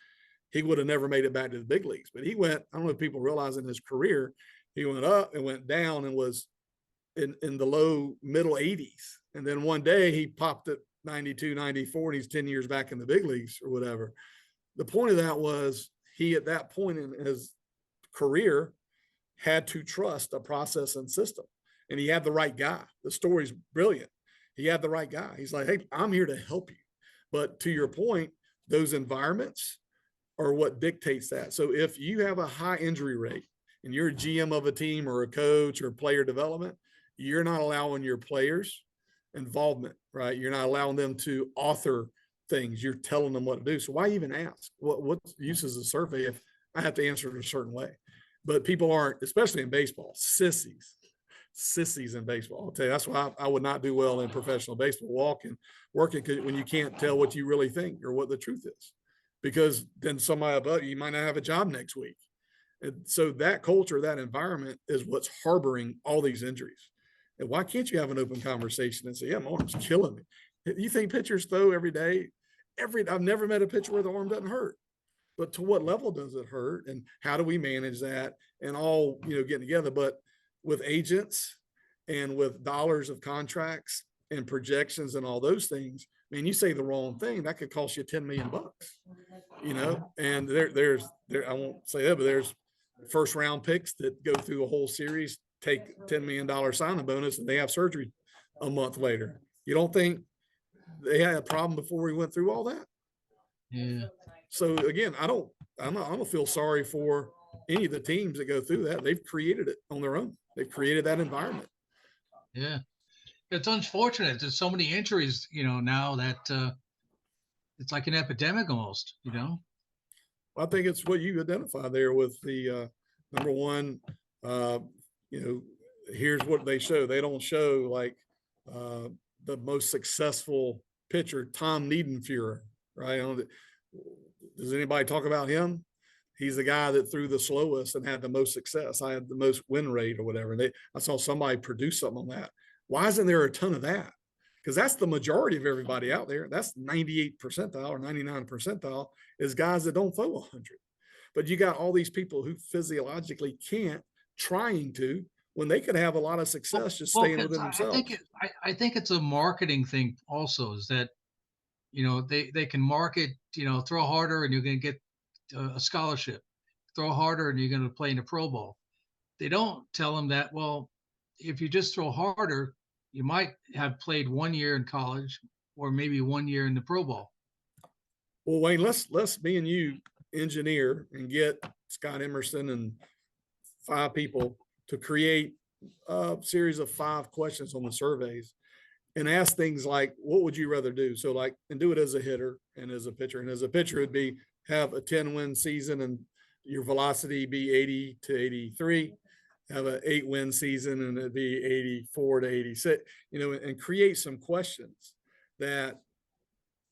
he would have never made it back to the big leagues. But he went, I don't know if people realize in his career, he went up and went down and was in the low middle 80s. And then one day he popped at 92, 94, and he's 10 years back in the big leagues or whatever. The point of that was he, at that point in his career, had to trust a process and system. And he had the right guy. The story's brilliant. He had the right guy. He's like, hey, I'm here to help you. But to your point, those environments are what dictates that. So if you have a high injury rate and you're a GM of a team or a coach or player development, you're not allowing your players involvement, right? You're not allowing them to author things. You're telling them what to do. So why even ask? What use is a survey if I have to answer it a certain way? But people aren't, especially in baseball, sissies in baseball. I'll tell you, that's why I would not do well in professional baseball, working when you can't tell what you really think or what the truth is, because then somebody above you might not have a job next week. And so that culture, that environment is what's harboring all these injuries. And why can't you have an open conversation and say, yeah, my arm's killing me? You think pitchers throw every day? I've never met a pitcher where the arm doesn't hurt. But to what level does it hurt? And how do we manage that? And all, getting together. But with agents and with dollars of contracts and projections and all those things, man, you say the wrong thing, that could cost you $10 million, and I won't say that, but there's first round picks that go through a whole series, take $10 million signing bonus, and they have surgery a month later. You don't think they had a problem before we went through all that? Yeah. So again, I don't feel sorry for any of the teams that go through that. They've created it on their own. They've created that environment. Yeah. It's unfortunate. There's so many injuries, now that it's like an epidemic almost, I think it's what you identify there with the number one, here's what they show. They don't show like the most successful pitcher, Tom Niedenfuer, right? Does anybody talk about him? He's the guy that threw the slowest and had the most success. I had the most win rate or whatever. I saw somebody produce something on that. Why isn't there a ton of that? Because that's the majority of everybody out there. That's 98 percentile or 99 percentile is guys that don't throw 100. But you got all these people who physiologically can't, trying to, when they could have a lot of success just staying within themselves. I think it's a marketing thing also, is that, they can market, throw harder and you're going to get a scholarship, throw harder and you're going to play in a Pro Bowl. They don't tell them that, well, if you just throw harder, you might have played 1 year in college or maybe 1 year in the Pro Bowl. Well, Wayne, let's me and you engineer and get Scott Emerson and 5 people to create a series of 5 questions on the surveys and ask things like, what would you rather do? So like, and do it as a hitter and as a pitcher. And as a pitcher, it'd be have a 10-win season and your velocity be 80 to 83, have an 8-win season and it'd be 84 to 86, and create some questions that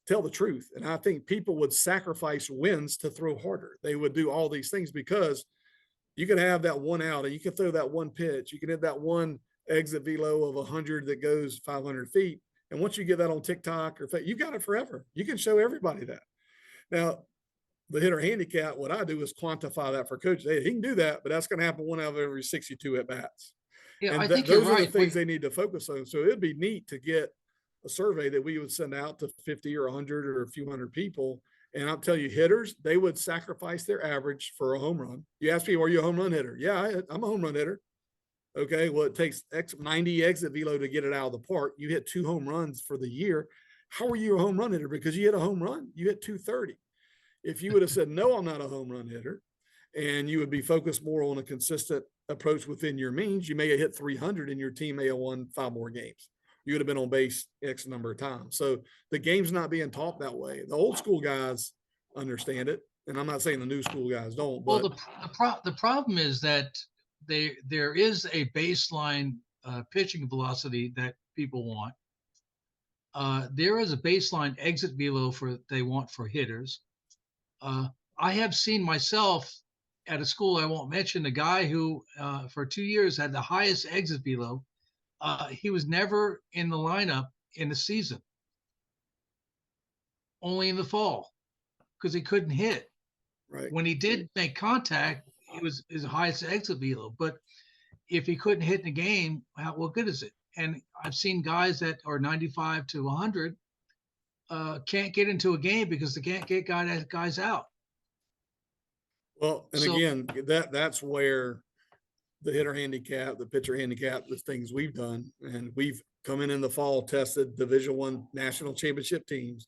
tell the truth. And I think people would sacrifice wins to throw harder. They would do all these things because you could have that one out and you can throw that one pitch. You can hit that one exit velo of 100 that goes 500 feet. And once you get that on TikTok or you got it forever. You can show everybody that. Now, the hitter handicap, what I do is quantify that for coaches. Hey, he can do that, but that's going to happen 1 out of every 62 at bats. Yeah, and I think those you're are right. the things they need to focus on. So it'd be neat to get a survey that we would send out to 50 or 100 or a few hundred people. And I'll tell you, hitters, they would sacrifice their average for a home run. You ask people, are you a home run hitter? Yeah, I'm a home run hitter. Okay, well, it takes 90 exit velo to get it out of the park. You hit 2 home runs for the year. How are you a home run hitter? Because you hit a home run, you hit 230. If you would have said, no, I'm not a home run hitter, and you would be focused more on a consistent approach within your means, you may have hit 300 and your team may have won 5 more games. You would have been on base X number of times. So the game's not being taught that way. The old school guys understand it. And I'm not saying the new school guys don't. But well, the problem is that there is a baseline pitching velocity that people want. There is a baseline exit velo they want for hitters. I have seen myself at a school I won't mention, a guy who for 2 years had the highest exit velo. He was never in the lineup in the season, only in the fall, because he couldn't hit. Right. When he did make contact, it was his highest exit velo. But if he couldn't hit in a game, what good is it? And I've seen guys that are 95 to 100 can't get into a game because they can't get guys out. Well, and so, again, that's where the hitter handicap, the pitcher handicap, the things we've done, and we've come in the fall, tested Division I national championship teams,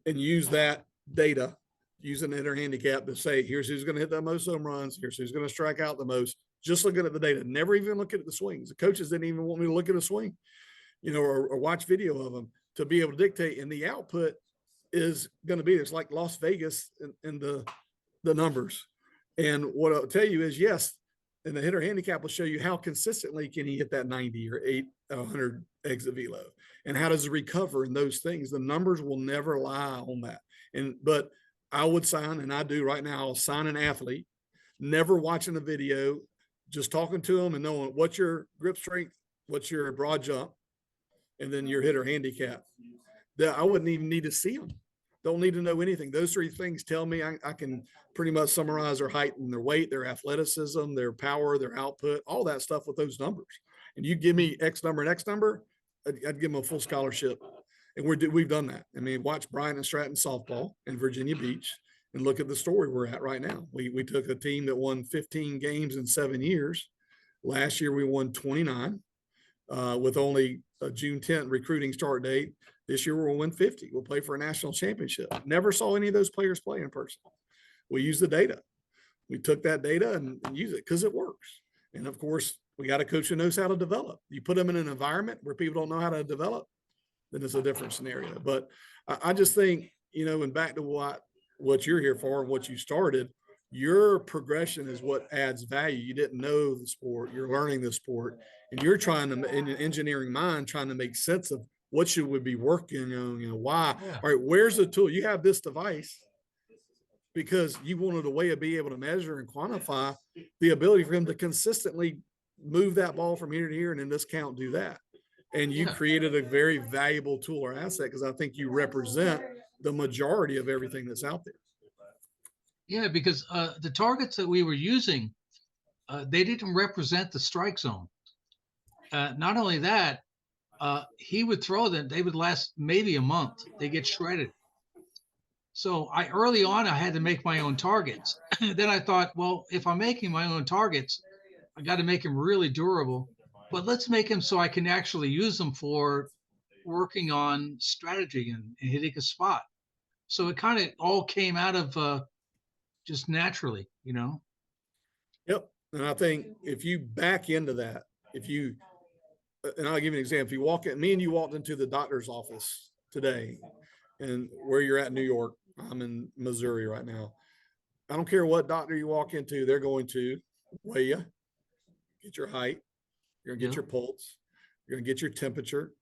and use that data, using the hitter handicap to say, here's who's going to hit the most home runs, here's who's going to strike out the most. Just looking at the data, never even looking at the swings. The coaches didn't even want me to look at a swing, or watch video of them to be able to dictate. And the output is going to be, it's like Las Vegas in the numbers. And what I'll tell you is, yes, and the hitter handicap will show you how consistently can he hit that 90 or 100 exit velo, and how does he recover in those things. The numbers will never lie on that. But I would sign, and I do right now, I'll sign an athlete, never watching a video, just talking to them and knowing what's your grip strength, what's your broad jump, and then your hitter handicap. That I wouldn't even need to see them. Don't need to know anything. Those 3 things tell me I can pretty much summarize their height and their weight, their athleticism, their power, their output, all that stuff with those numbers. And you give me X number and X number, I'd give them a full scholarship. And we've done that. I mean, watch Bryant and Stratton softball in Virginia Beach and look at the story we're at right now. We took a team that won 15 games in 7 years. Last year we won 29 with only a June 10th recruiting start date. This year we'll win 50. We'll play for a national championship. Never saw any of those players play in person. We use the data. We took that data and use it because it works. And of course, we got a coach who knows how to develop. You put them in an environment where people don't know how to develop, then it's a different scenario. But I just think, and back to what you're here for and what you started, your progression is what adds value. You didn't know the sport, you're learning the sport, and you're trying to, in an engineering mind, trying to make sense of what should we be working on, why. Yeah. All right, where's the tool? You have this device. because you wanted a way to be able to measure and quantify the ability for him to consistently move that ball from here to here and in this count do that. And you Yeah. created a very valuable tool or asset because I think you represent the majority of everything that's out there. Yeah, because the targets that we were using, they didn't represent the strike zone. Not only that, he would throw them, they would last maybe a month. They get shredded. So early on, I had to make my own targets. Then I thought, well, if I'm making my own targets, I got to make them really durable. But let's make them so I can actually use them for working on strategy and hitting a spot. So it kind of all came out of just naturally, you know. Yep. And I think if you back into that, and I'll give you an example. If you walk in, me and you walked into the doctor's office today, and where you're at in New York, I'm in Missouri right now. I don't care what doctor you walk into, they're going to weigh you, get your height, you're gonna get your pulse, you're gonna get your temperature,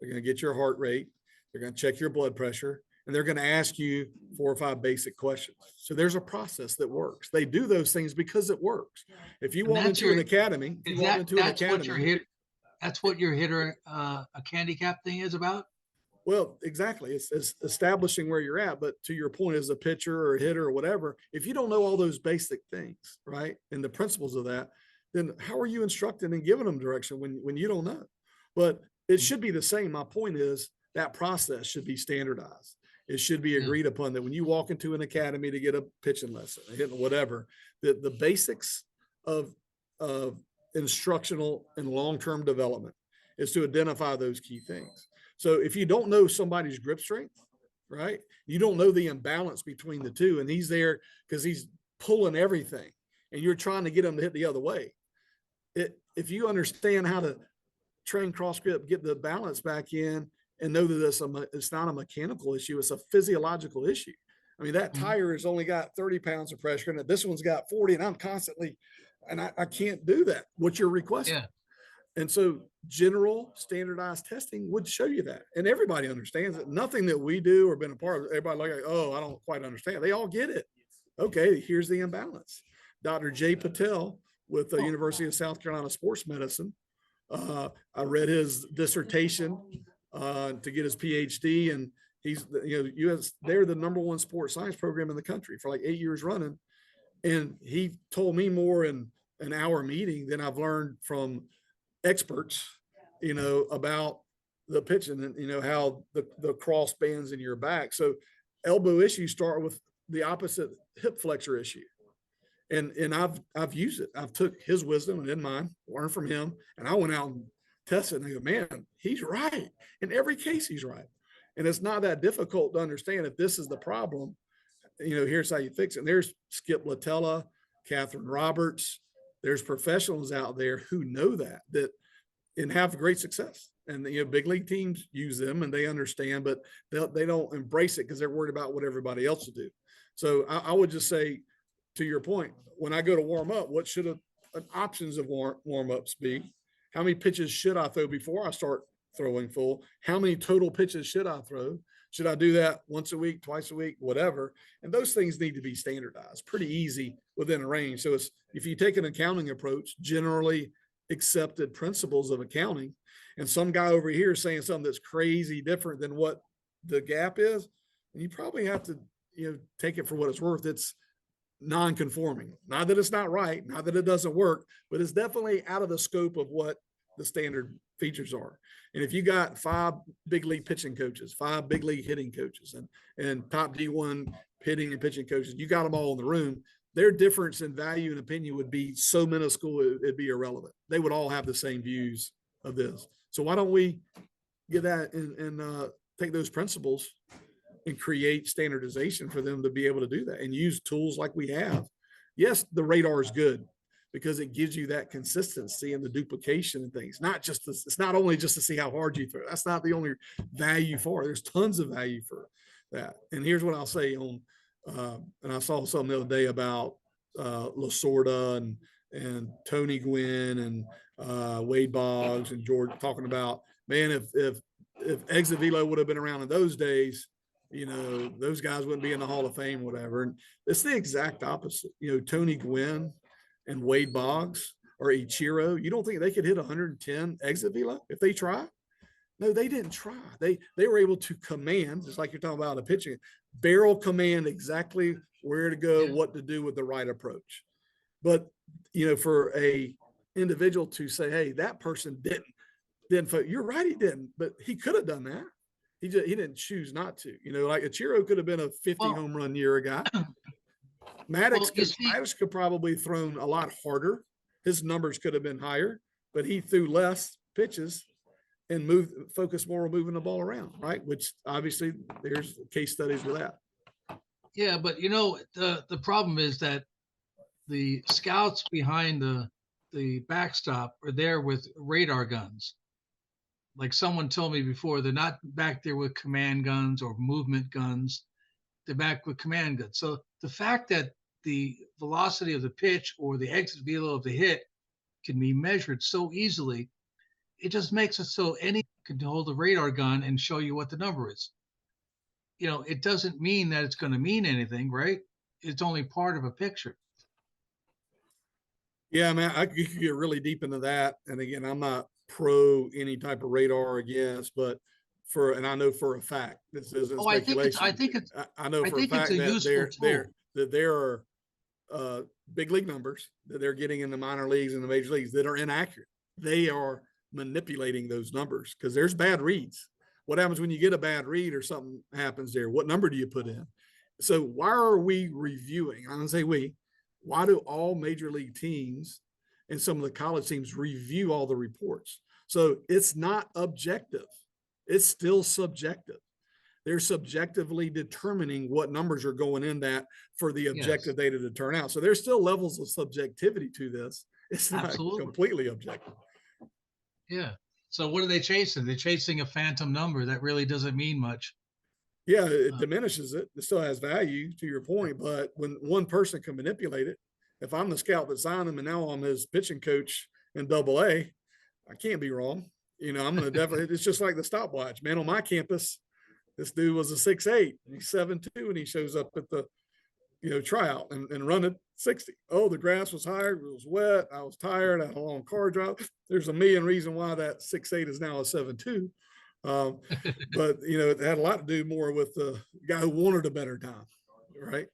they're gonna get your heart rate, they're gonna check your blood pressure, and they're gonna ask you 4 or 5 basic questions. So there's a process that works. They do those things because it works. If you And walk that's into an your academy, if you walk into an that's what your academy, hit. That's what your hitter a handicap thing is about. well, exactly. It's establishing where you're at. But to your point, as a pitcher or a hitter or whatever, if you don't know all those basic things, right, and the principles of that, then how are you instructing and giving them direction when you don't know? But it should be the same. My point is that process should be standardized. It should be Yeah. agreed upon that when you walk into an academy to get a pitching lesson, hitting whatever, that the basics of instructional and long-term development is to identify those key things. So if you don't know somebody's grip strength, right, you don't know the imbalance between the two, and he's there because he's pulling everything, and you're trying to get him to hit the other way. If you understand how to train cross grip, get the balance back in, and know that it's not a mechanical issue, it's a physiological issue. I mean, that tire has only got 30 pounds of pressure in it. This one's got 40, and I'm constantly, and I can't do that. What you're requesting. Yeah. And so general standardized testing would show you that. And everybody understands it. Nothing that we do or been a part of, everybody like, oh, I don't quite understand. They all get it. Okay, here's the imbalance. Dr. Jay Patel with the University of South Carolina Sports Medicine. I read his dissertation to get his PhD, and he's, they're the #1 sports science program in the country for like 8 years running. And he told me more in an hour meeting than I've learned from experts, about the pitching and, how the cross bands in your back. So elbow issues start with the opposite hip flexor issue. And I've used it. I've took his wisdom and in mine, learned from him. And I went out and tested and I go, man, he's right. In every case, he's right. And it's not that difficult to understand if this is the problem, here's how you fix it. And there's Skip Latella, Catherine Roberts. There's professionals out there who know that and have great success. And big league teams use them and they understand, but they don't embrace it because they're worried about what everybody else will do. So I would just say, to your point, when I go to warm up, what should options of warm ups be? How many pitches should I throw before I start throwing full? How many total pitches should I throw? Should I do that once a week, twice a week, whatever? And those things need to be standardized, pretty easy within a range. So if you take an accounting approach, generally accepted principles of accounting, and some guy over here is saying something that's crazy different than what the gap is, and you probably have to, take it for what it's worth. It's non-conforming. Not that it's not right, not that it doesn't work, but it's definitely out of the scope of what the standard features are. And if you got 5 big league pitching coaches, 5 big league hitting coaches, and top D1 hitting and pitching coaches, you got them all in the room, their difference in value and opinion would be so minuscule, it'd be irrelevant. They would all have the same views of this. So why don't we get that and take those principles and create standardization for them to be able to do that and use tools like we have. Yes, the radar is good because it gives you that consistency and the duplication and things. It's not only just to see how hard you throw. That's not the only value for it. There's tons of value for that. And here's what I'll say on, and I saw something the other day about Lasorda and Tony Gwynn and Wade Boggs and George talking about, man, if exit velo would have been around in those days, those guys wouldn't be in the Hall of Fame, whatever. And it's the exact opposite. Tony Gwynn and Wade Boggs or Ichiro, you don't think they could hit 110 exit velo if they try? No, they didn't try. They were able to command, just like you're talking about a pitching, barrel command exactly where to go, what to do with the right approach. But for a individual to say, hey, that person didn't, you're right, he didn't, but he could have done that. He didn't choose not to. Like Ichiro could have been a 50 home run year guy. Maddox could probably thrown a lot harder. His numbers could have been higher, but he threw less pitches and focus more on moving the ball around, right? Which obviously there's case studies with that. Yeah, but the problem is that the scouts behind the backstop are there with radar guns. Like someone told me before, they're not back there with command guns or movement guns. They're back with command guns. So the fact that the velocity of the pitch or the exit velo of the hit can be measured so easily, it just makes it so anyone can hold a radar gun and show you what the number is. It doesn't mean that it's going to mean anything, right? It's only part of a picture. Yeah, man, you could get really deep into that. And again, I'm not pro any type of radar or against, but and I know for a fact, this isn't speculation. I know for a fact that there are big league numbers that they're getting in the minor leagues and the major leagues that are inaccurate. They are manipulating those numbers because there's bad reads. What happens when you get a bad read or something happens there? What number do you put in? So why are we reviewing? I'm going to say why do all major league teams and some of the college teams review all the reports? So it's not objective. It's still subjective. They're subjectively determining what numbers are going in that for the objective data to turn out. So there's still levels of subjectivity to this. It's not completely objective. Yeah. So what are they chasing? They're chasing a phantom number that really doesn't mean much. Yeah, it diminishes it. It still has value to your point, but when one person can manipulate it, if I'm the scout that signed him and now I'm his pitching coach in AA, I can't be wrong. I'm going to definitely, it's just like the stopwatch, man. On my campus, this dude was a 6'8", he's 7'2", and he shows up at the, tryout and running 60. Oh, the grass was higher, it was wet, I was tired, I had a long car drive. There's a million reasons why that 6'8" is now a 7'2". But it had a lot to do more with the guy who wanted a better time, right?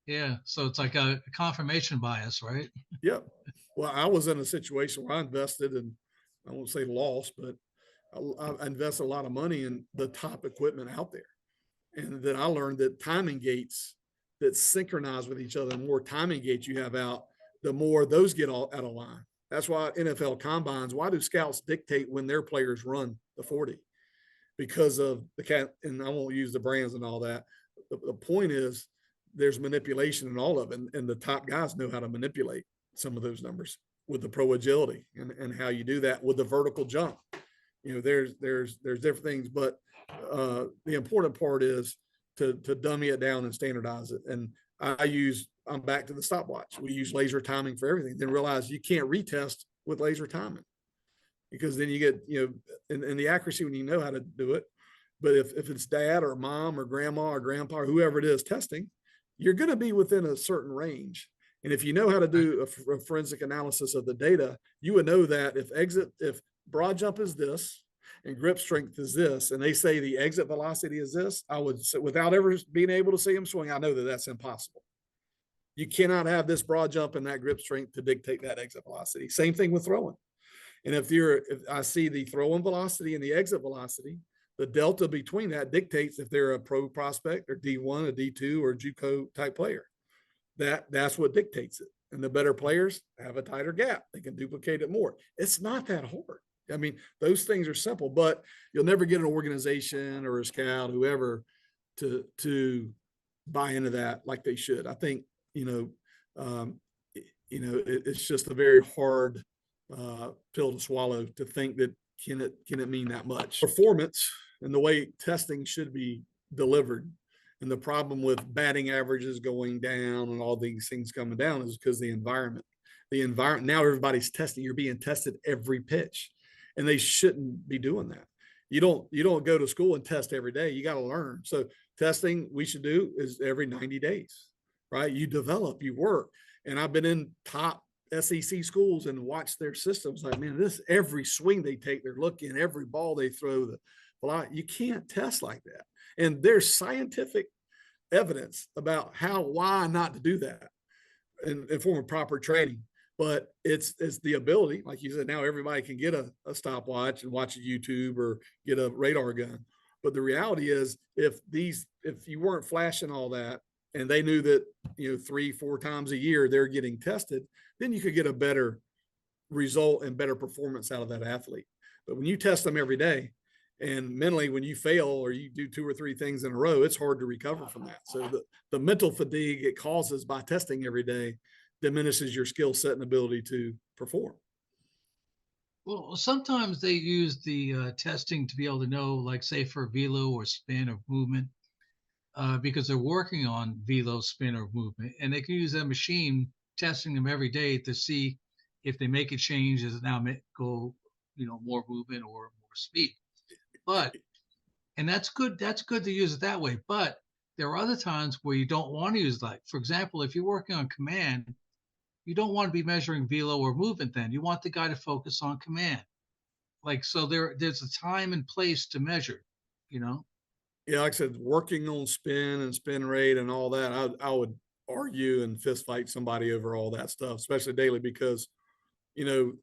Yeah. So it's like a confirmation bias, right? Yep. Well, I was in a situation where I invested, and I won't say lost, but I invested a lot of money in the top equipment out there. And then I learned that timing gates that synchronize with each other, the more timing gates you have out, the more those get all out of line. That's why NFL combines, why do scouts dictate when their players run the 40? Because of and I won't use the brands and all that. The point is there's manipulation in all of it. And the top guys know how to manipulate some of those numbers with the pro agility and how you do that with the vertical jump. There's different things, but the important part is to dummy it down and standardize it. And I'm back to the stopwatch. We use laser timing for everything. Then realize you can't retest with laser timing because then you get, and the accuracy when you know how to do it. But if it's dad or mom or grandma or grandpa or whoever it is testing, you're going to be within a certain range. And if you know how to do a forensic analysis of the data, you would know that if broad jump is this and grip strength is this, and they say the exit velocity is this, I would say, without ever being able to see him swing, I know that that's impossible. You cannot have this broad jump and that grip strength to dictate that exit velocity. Same thing with throwing. And if I see the throwing velocity and the exit velocity, the delta between that dictates if they're a pro prospect or D1, a D2, or JUCO type player. That's what dictates it. And the better players have a tighter gap. They can duplicate it more. It's not that hard. I mean, those things are simple, but you'll never get an organization or a scout, whoever, to buy into that like they should. I think, it's just a very hard pill to swallow to think that can it mean that much. Performance and the way testing should be delivered. And the problem with batting averages going down and all these things coming down is because the environment, now everybody's testing, you're being tested every pitch, and they shouldn't be doing that. You don't go to school and test every day. You got to learn. So testing we should do is every 90 days, right? You develop, you work. And I've been in top SEC schools and watched their systems. Like, man, this every swing they take, they're looking, every ball they throw, you can't test like that. And there's scientific evidence about why not to do that in form of proper training. But it's the ability, like you said, now everybody can get a stopwatch and watch a YouTube or get a radar gun. But the reality is, if you weren't flashing all that and they knew that, 3-4 times a year they're getting tested, then you could get a better result and better performance out of that athlete. But when you test them every day, and mentally, when you fail or you do 2 or 3 things in a row, it's hard to recover from that. So the mental fatigue it causes by testing every day diminishes your skill set and ability to perform. Well, sometimes they use the testing to be able to know, like, say, for velo or spin or movement, because they're working on velo, spin, or movement, and they can use that machine testing them every day to see if they make a change, does it now go, more movement or more speed. But, and that's good. That's good to use it that way. But there are other times where you don't want to use, like, for example, if you're working on command, you don't want to be measuring velo or movement then. You want the guy to focus on command. Like, so there's a time and place to measure, Yeah, like I said, working on spin and spin rate and all that, I would argue and fist fight somebody over all that stuff, especially daily, because, an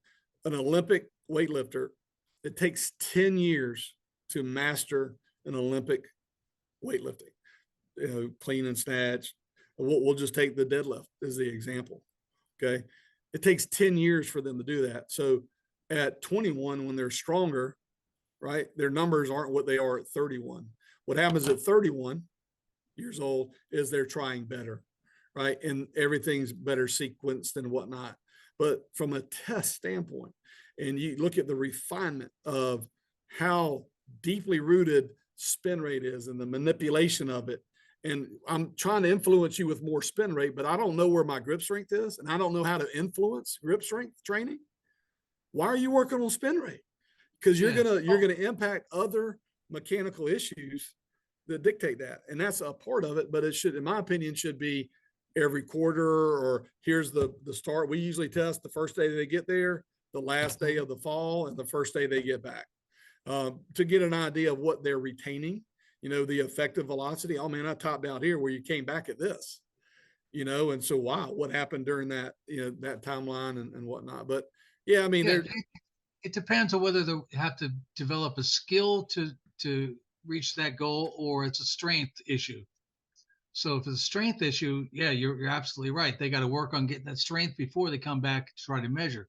Olympic weightlifter, it takes 10 years to master an Olympic weightlifting, clean and snatch. We'll just take the deadlift as the example. Okay. It takes 10 years for them to do that. So at 21, when they're stronger, right, their numbers aren't what they are at 31. What happens at 31 years old is they're trying better, right? And everything's better sequenced and whatnot. But from a test standpoint, and you look at the refinement of how deeply rooted spin rate is and the manipulation of it. And I'm trying to influence you with more spin rate, but I don't know where my grip strength is, and I don't know how to influence grip strength training. Why are you working on spin rate? Because you're gonna impact other mechanical issues that dictate that, and that's a part of it. But it should, in my opinion, should be every quarter, or here's the start. We usually test the first day they get there, the last day of the fall, and the first day they get back, to get an idea of what they're retaining. The effective velocity. Oh man, I topped out here where you came back at this, and so wow, what happened during that, that timeline and whatnot. But yeah, I mean, it depends on whether they have to develop a skill to reach that goal, or it's a strength issue. So if it's a strength issue, yeah, you're absolutely right. They got to work on getting that strength before they come back to try to measure.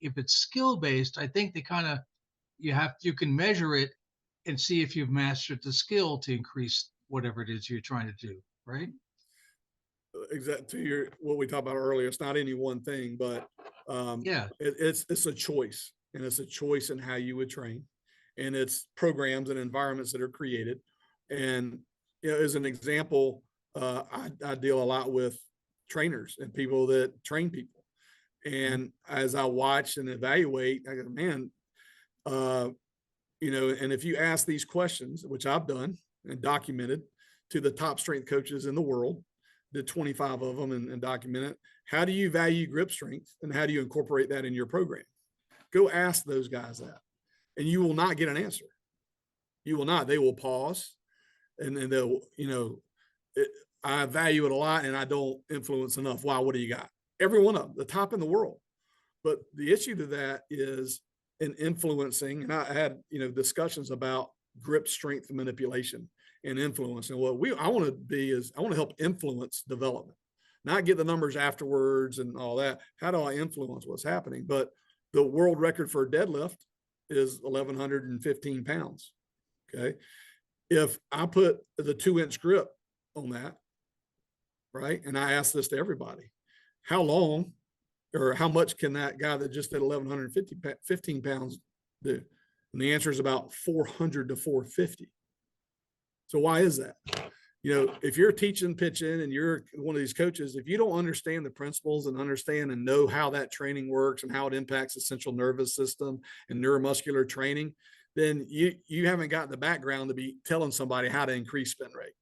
If it's skill based, I think they kind of, you can measure it and see if you've mastered the skill to increase whatever it is you're trying to do, right? Exactly. To what we talked about earlier, it's not any one thing, but it's a choice, and it's a choice in how you would train, and it's programs and environments that are created. And as an example, I deal a lot with trainers and people that train people, and as I watch and evaluate, I go, man, and if you ask these questions, which I've done and documented to the top strength coaches in the world, did 25 of them and document it. How do you value grip strength, and how do you incorporate that in your program? Go ask those guys that, and you will not get an answer. You will not. They will pause, and then they'll, I value it a lot and I don't influence enough. Wow, what do you got? Every one of them, the top in the world. But the issue to that is in influencing, and I had, discussions about grip strength manipulation and influence. And what I want to be is I want to help influence development, not get the numbers afterwards and all that. How do I influence what's happening? But the world record for deadlift is 1,115 pounds. Okay. If I put the 2-inch grip on that, right, and I ask this to everybody, how long or how much can that guy that just did 1,115 pounds do? And the answer is about 400 to 450. So why is that? If you're teaching pitching and you're one of these coaches, if you don't understand the principles and understand and know how that training works and how it impacts the central nervous system and neuromuscular training, then you haven't got the background to be telling somebody how to increase spin rate.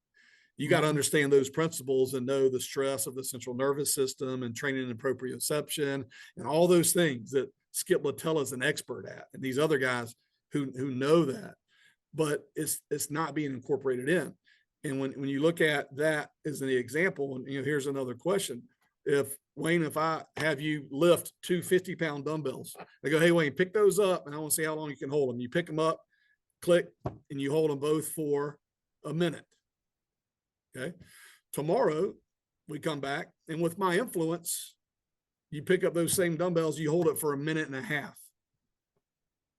You got to Mhm. understand those principles and know the stress of the central nervous system and training in proprioception and all those things that Skip Littell is an expert at, and these other guys who know that, but it's not being incorporated in. And when you look at that as an example, and here's another question: if Wayne, if I have you lift two 50-pound dumbbells, I go, hey Wayne, pick those up, and I want to see how long you can hold them. You pick them up, click, and you hold them both for a minute. Okay. Tomorrow we come back, and with my influence, you pick up those same dumbbells, you hold it for a minute and a half.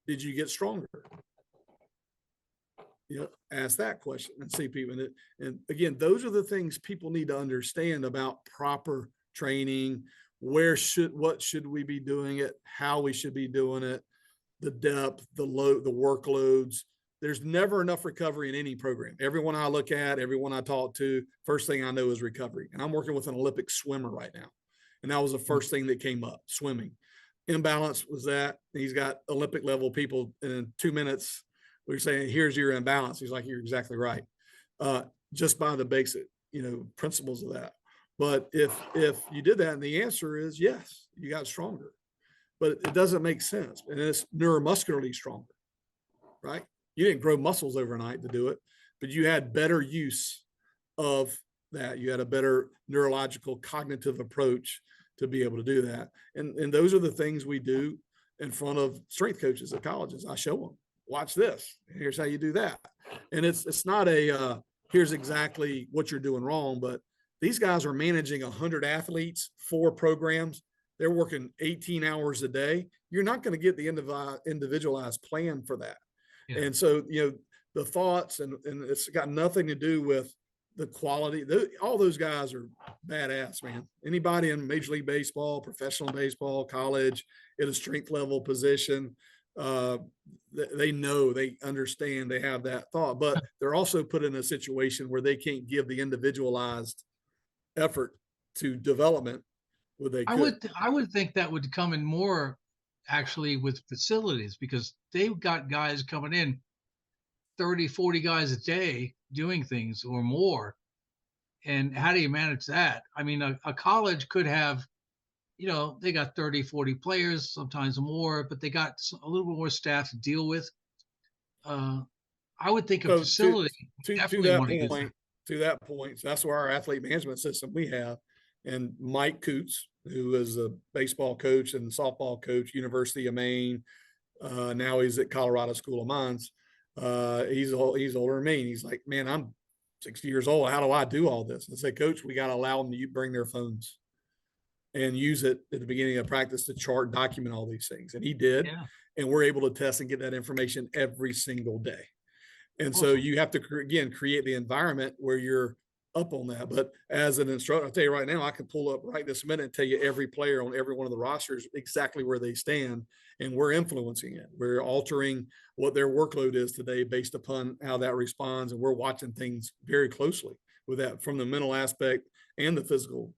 Did you get stronger? Ask that question and see people. And again, those are the things people need to understand about proper training. What should we be doing it? How we should be doing it? The depth, the load, the workloads. There's never enough recovery in any program. Everyone I look at, everyone I talk to, first thing I know is recovery. And I'm working with an Olympic swimmer right now. And that was the first thing that came up, swimming. Imbalance was that. He's got Olympic level people in 2 minutes. We're saying, here's your imbalance. He's like, you're exactly right. Just by the basic, principles of that. But if you did that, and the answer is yes, you got stronger. But it doesn't make sense. And it's neuromuscularly stronger, right? You didn't grow muscles overnight to do it, but you had better use of that. You had a better neurological cognitive approach to be able to do that. And those are the things we do in front of strength coaches at colleges. I show them, watch this. Here's how you do that. And it's not here's exactly what you're doing wrong, but these guys are managing 100 athletes, 4 programs. They're working 18 hours a day. You're not going to get the individualized plan for that. Yeah. And so, the thoughts and it's got nothing to do with the quality. All those guys are badass, man. Anybody in Major League Baseball, professional baseball, college, at a strength level position, they know, they understand, they have that thought, but they're also put in a situation where they can't give the individualized effort to development. I would think that would come in more actually with facilities, because they've got guys coming in 30, 40 guys a day doing things or more. And how do you manage that? I mean, a college could have, they got 30, 40 players, sometimes more, but they got a little bit more staff to deal with. I would think a facility definitely want to use that. To that point, so that's where our athlete management system we have. And Mike Coots, who is a baseball coach and softball coach, University of Maine. Now he's at Colorado School of Mines. He's older than me. And he's like, man, I'm 60 years old. How do I do all this? I say, Coach, we got to allow them to bring their phones and use it at the beginning of practice to chart, document all these things. And he did. Yeah. And we're able to test and get that information every single day. And so you have to, again, create the environment where you're up on that. But as an instructor, I'll tell you right now, I can pull up right this minute and tell you every player on every one of the rosters exactly where they stand, and we're influencing it. We're altering what their workload is today based upon how that responds, and we're watching things very closely with that from the mental aspect and the physical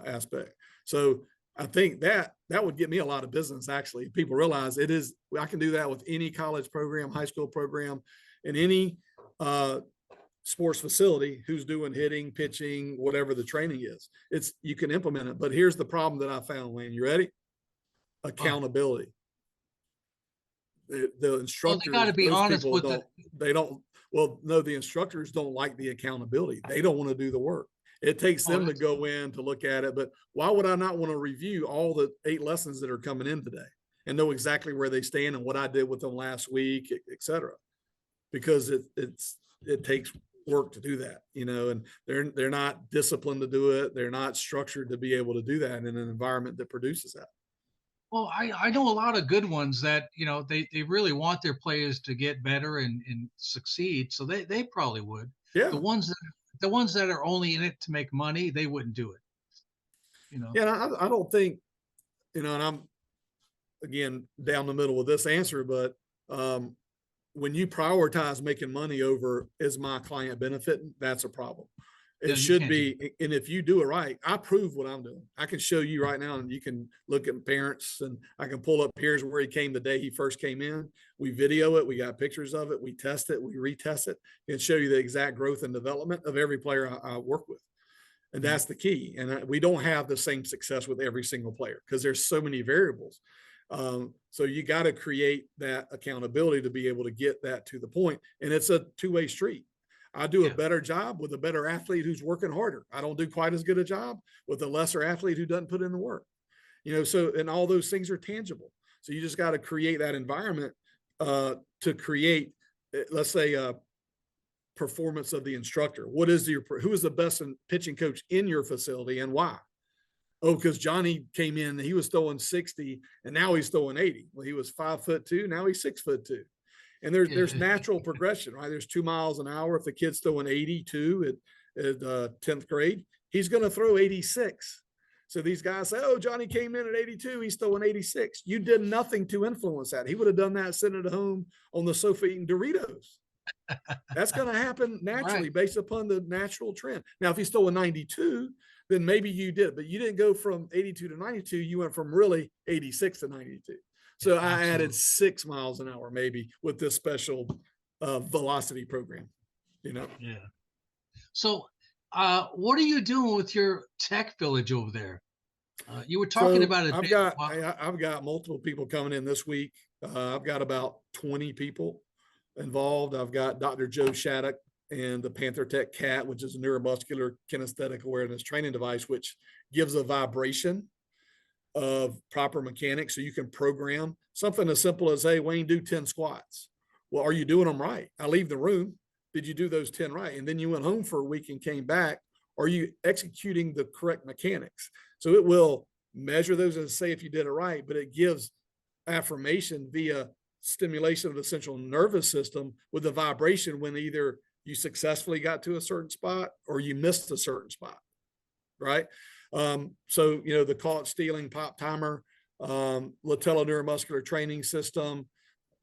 aspect. So I think that would get me a lot of business, actually. People realize I can do that with any college program, high school program, and any sports facility who's doing hitting, pitching, whatever the training is. You can implement it. But here's the problem that I found, Wayne. You ready? Accountability. The instructors, they got to be honest with it. The instructors don't like the accountability. They don't want to do the work. It takes them to go in to look at it. But why would I not want to review all the 8 lessons that are coming in today and know exactly where they stand and what I did with them last week, et cetera? Because it takes work to do that, and they're not disciplined to do it. They're not structured to be able to do that in an environment that produces that. Well, I know a lot of good ones that, they really want their players to get better and succeed. So they probably would. Yeah. The ones that are only in it to make money, they wouldn't do it. Yeah. I don't think, and I'm again down the middle with this answer, but when you prioritize making money over is my client benefiting, that's a problem. It No, you should can't do be. And if you do it right, I prove what I'm doing. I can show you right now, and you can look at parents, and I can pull up, here's where he came the day he first came in. We video it. We got pictures of it. We test it. We retest it and show you the exact growth and development of every player I work with. And that's the key. And we don't have the same success with every single player because there's so many variables. So you got to create that accountability to be able to get that to the point. And it's a two-way street. I do a better job with a better athlete who's working harder. I don't do quite as good a job with a lesser athlete who doesn't put in the work. So, and all those things are tangible. So you just got to create that environment to create, let's say, performance of the instructor. Who is the best pitching coach in your facility and why? Oh, because Johnny came in, he was throwing 60 and now he's throwing 80. Well, he was 5'2", now he's 6'2". And there's natural progression, right? There's 2 miles an hour. If the kid's throwing 82 at 10th grade, he's going to throw 86. So these guys say, oh, Johnny came in at 82, he's throwing 86. You did nothing to influence that. He would have done that sitting at home on the sofa eating Doritos. That's going to happen naturally based upon the natural trend. Now, if he's still a 92, then maybe you did, but you didn't go from 82 to 92. You went from really 86 to 92. So I added 6 miles an hour maybe with this special velocity program, Yeah. So what are you doing with your tech village over there? You were talking about it. I've got multiple people coming in this week. I've got about 20 people involved. I've got Dr. Joe Shattuck and the Panther Tech CAT, which is a neuromuscular kinesthetic awareness training device, which gives a vibration of proper mechanics. So you can program something as simple as, hey, Wayne, do 10 squats. Well, are you doing them right? I leave the room. Did you do those 10 right? And then you went home for a week and came back. Are you executing the correct mechanics? So it will measure those and say if you did it right, but it gives affirmation via stimulation of the central nervous system with a vibration when either you successfully got to a certain spot or you missed a certain spot, right? So, the caught stealing pop timer, Latello neuromuscular training system.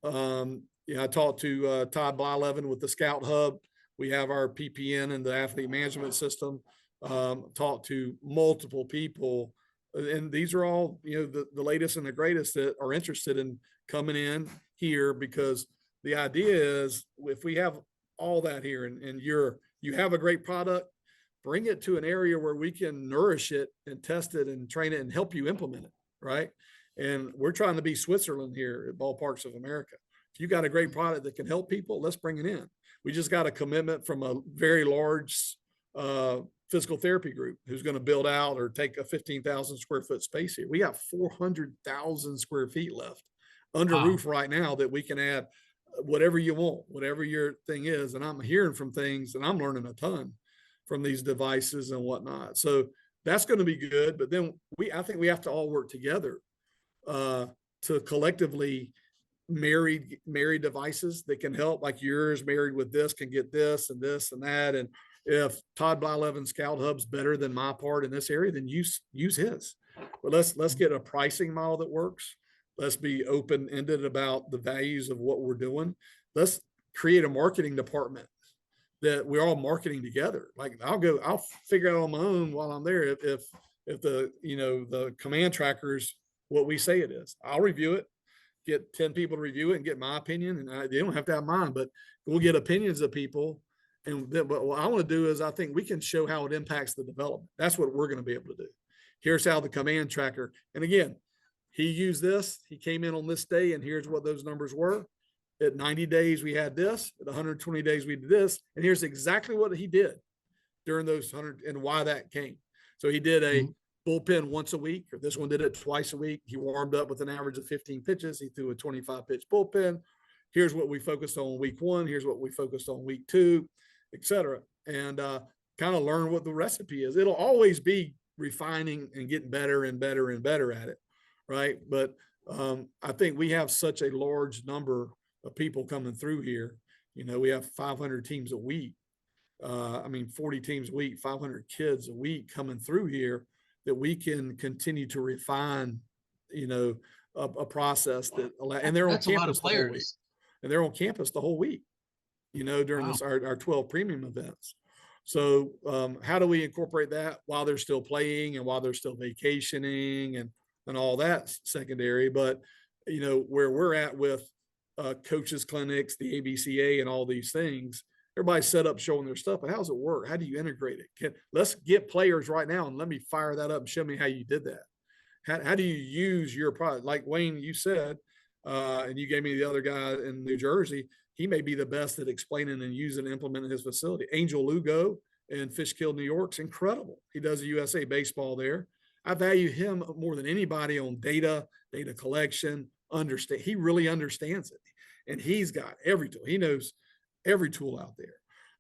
I talked to Todd Blyleven with the Scout Hub. We have our PPN and the athlete management system. Talked to multiple people, and these are all, the latest and the greatest that are interested in coming in here, because the idea is if we have all that here and you have a great product, bring it to an area where we can nourish it and test it and train it and help you implement it, right? And we're trying to be Switzerland here at Ballparks of America. If you got a great product that can help people, let's bring it in. We just got a commitment from a very large physical therapy group who's going to build out or take a 15,000 square foot space here. We got 400,000 square feet left under roof right now that we can add whatever you want, whatever your thing is. And I'm hearing from things and I'm learning a ton from these devices and whatnot. So that's going to be good. But then I think we have to all work together to collectively marry devices that can help, like yours married with this can get this and this and that. And if Todd Blyleven Scout Hub's better than my part in this area, then use his. But let's get a pricing model that works. Let's be open-ended about the values of what we're doing. Let's create a marketing department that we're all marketing together. Like I'll figure out on my own while I'm there if the command trackers what we say it is. I'll review it, get 10 people to review it and get my opinion. And they don't have to have mine, but we'll get opinions of people. And then, but what I want to do is I think we can show how it impacts the development. That's what we're going to be able to do. Here's how the command tracker, and again, he used this, he came in on this day, and here's what those numbers were. At 90 days, we had this. At 120 days, we did this. And here's exactly what he did during those 100 and why that came. So he did a bullpen once a week, or this one did it twice a week. He warmed up with an average of 15 pitches. He threw a 25 pitch bullpen. Here's what we focused on week 1. Here's what we focused on week 2, et cetera. And kind of learn what the recipe is. It'll always be refining and getting better and better and better at it. Right. But I think we have such a large number of people coming through here. We have 500 teams a week. 40 teams a week, 500 kids a week coming through here that we can continue to refine, a process that, and they're on campus the whole week. And they're on campus the whole week, during our 12 premium events. So how do we incorporate that while they're still playing and while they're still vacationing and all that secondary? But, you know, where we're at with coaches clinics, the ABCA and all these things, everybody's set up showing their stuff, but how does it work? How do you integrate it? Let's get players right now and let me fire that up and show me how you did that. How do you use your product? Like Wayne, you said, and you gave me the other guy in New Jersey. He may be the best at explaining and using and implementing his facility. Angel Lugo in Fishkill, New York's incredible. He does a USA baseball there. I value him more than anybody on data collection. Understand, he really understands it, and he's got every tool. He knows every tool out there,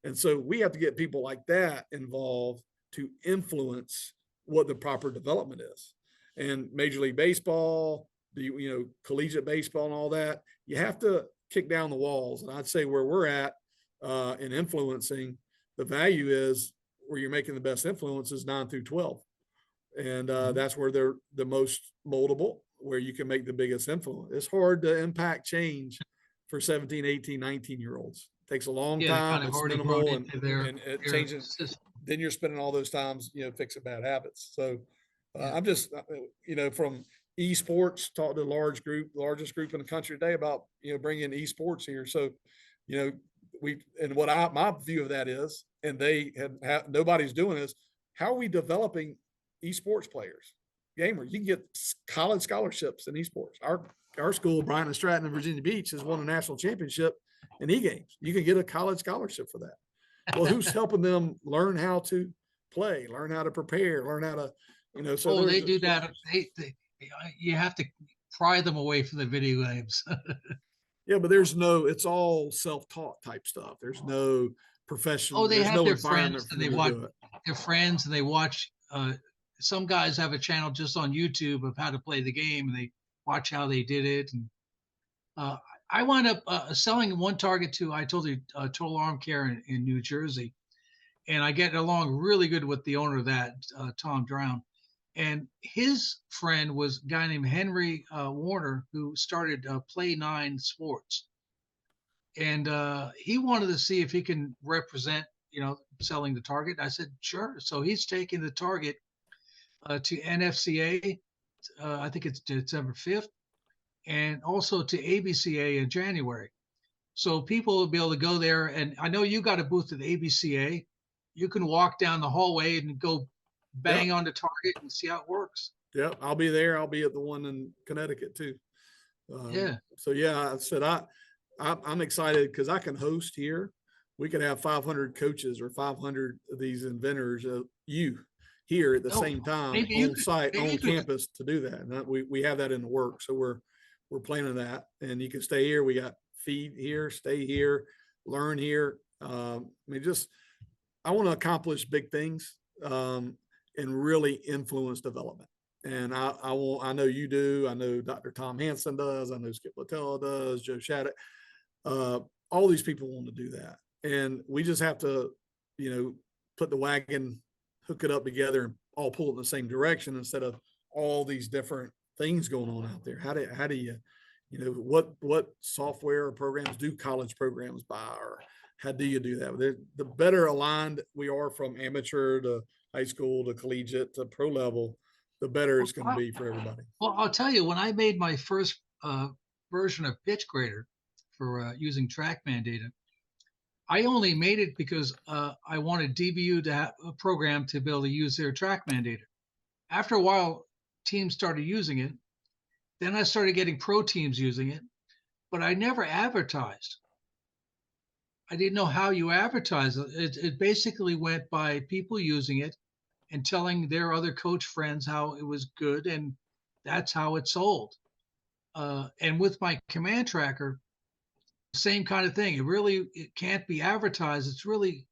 and so we have to get people like that involved to influence what the proper development is. And Major League Baseball, the collegiate baseball and all that, you have to kick down the walls. And I'd say where we're at in influencing, the value is where you're making the best influence is 9 through 12. And that's where they're the most moldable, where you can make the biggest influence. It's hard to impact change for 17, 18, 19-year-olds. It takes a long time. It's minimal and it changes. Then you're spending all those times, fixing bad habits. So I'm just, from esports, talking to largest group in the country today about, bringing esports here. So, my view of that is, and they have nobody's doing is, how are we developing esports players, gamers? You can get college scholarships in esports. Our school, Bryant and Stratton in Virginia Beach, has won a national championship in e-games. You can get a college scholarship for that. Well, who's helping them learn how to play, learn how to prepare, learn how to, so they do that. You have to pry them away from the video games. Yeah, but it's all self-taught type stuff. There's no professional. They have no their friends and they watch their friends and they watch. Some guys have a channel just on YouTube of how to play the game, and they watch how they did it. And I wound up selling one target to, I told you, Total Arm Care in New Jersey, and I get along really good with the owner of that, Tom Drown. And his friend was a guy named Henry Warner, who started Play 9 Sports. And he wanted to see if he can represent, selling the target. I said, sure. So he's taking the target to NFCA, I think it's December 5th, and also to ABCA in January. So people will be able to go there. And I know you got a booth at ABCA. You can walk down the hallway and go bang on the target and see how it works. Yep, I'll be there. I'll be at the one in Connecticut too. So I said I'm excited because I can host here. We could have 500 coaches or 500 of these inventors, here at the same time on site, on campus to do that. And we have that in the work. So we're planning that, and you can stay here. We got feed here, stay here, learn here. I want to accomplish big things. And really influence development. And I know you do. I know Dr. Tom Hansen does. I know Skip Latella does, Joe Shattuck. All these people want to do that. And we just have to, put the wagon, hook it up together and all pull it in the same direction instead of all these different things going on out there. How do you, what software or programs do college programs buy, or how do you do that? The better aligned we are from amateur to high school to collegiate to pro level, the better it's going to be for everybody. Well, I'll tell you, when I made my first version of Pitch Grader for using TrackMan data, I only made it because I wanted DBU to have a program to be able to use their TrackMan data. After a while, teams started using it. Then I started getting pro teams using it, but I never advertised. I didn't know how you advertise it. It basically went by people using it and telling their other coach friends how it was good, and that's how it sold. And with my command tracker, same kind of thing. It can't be advertised. It's really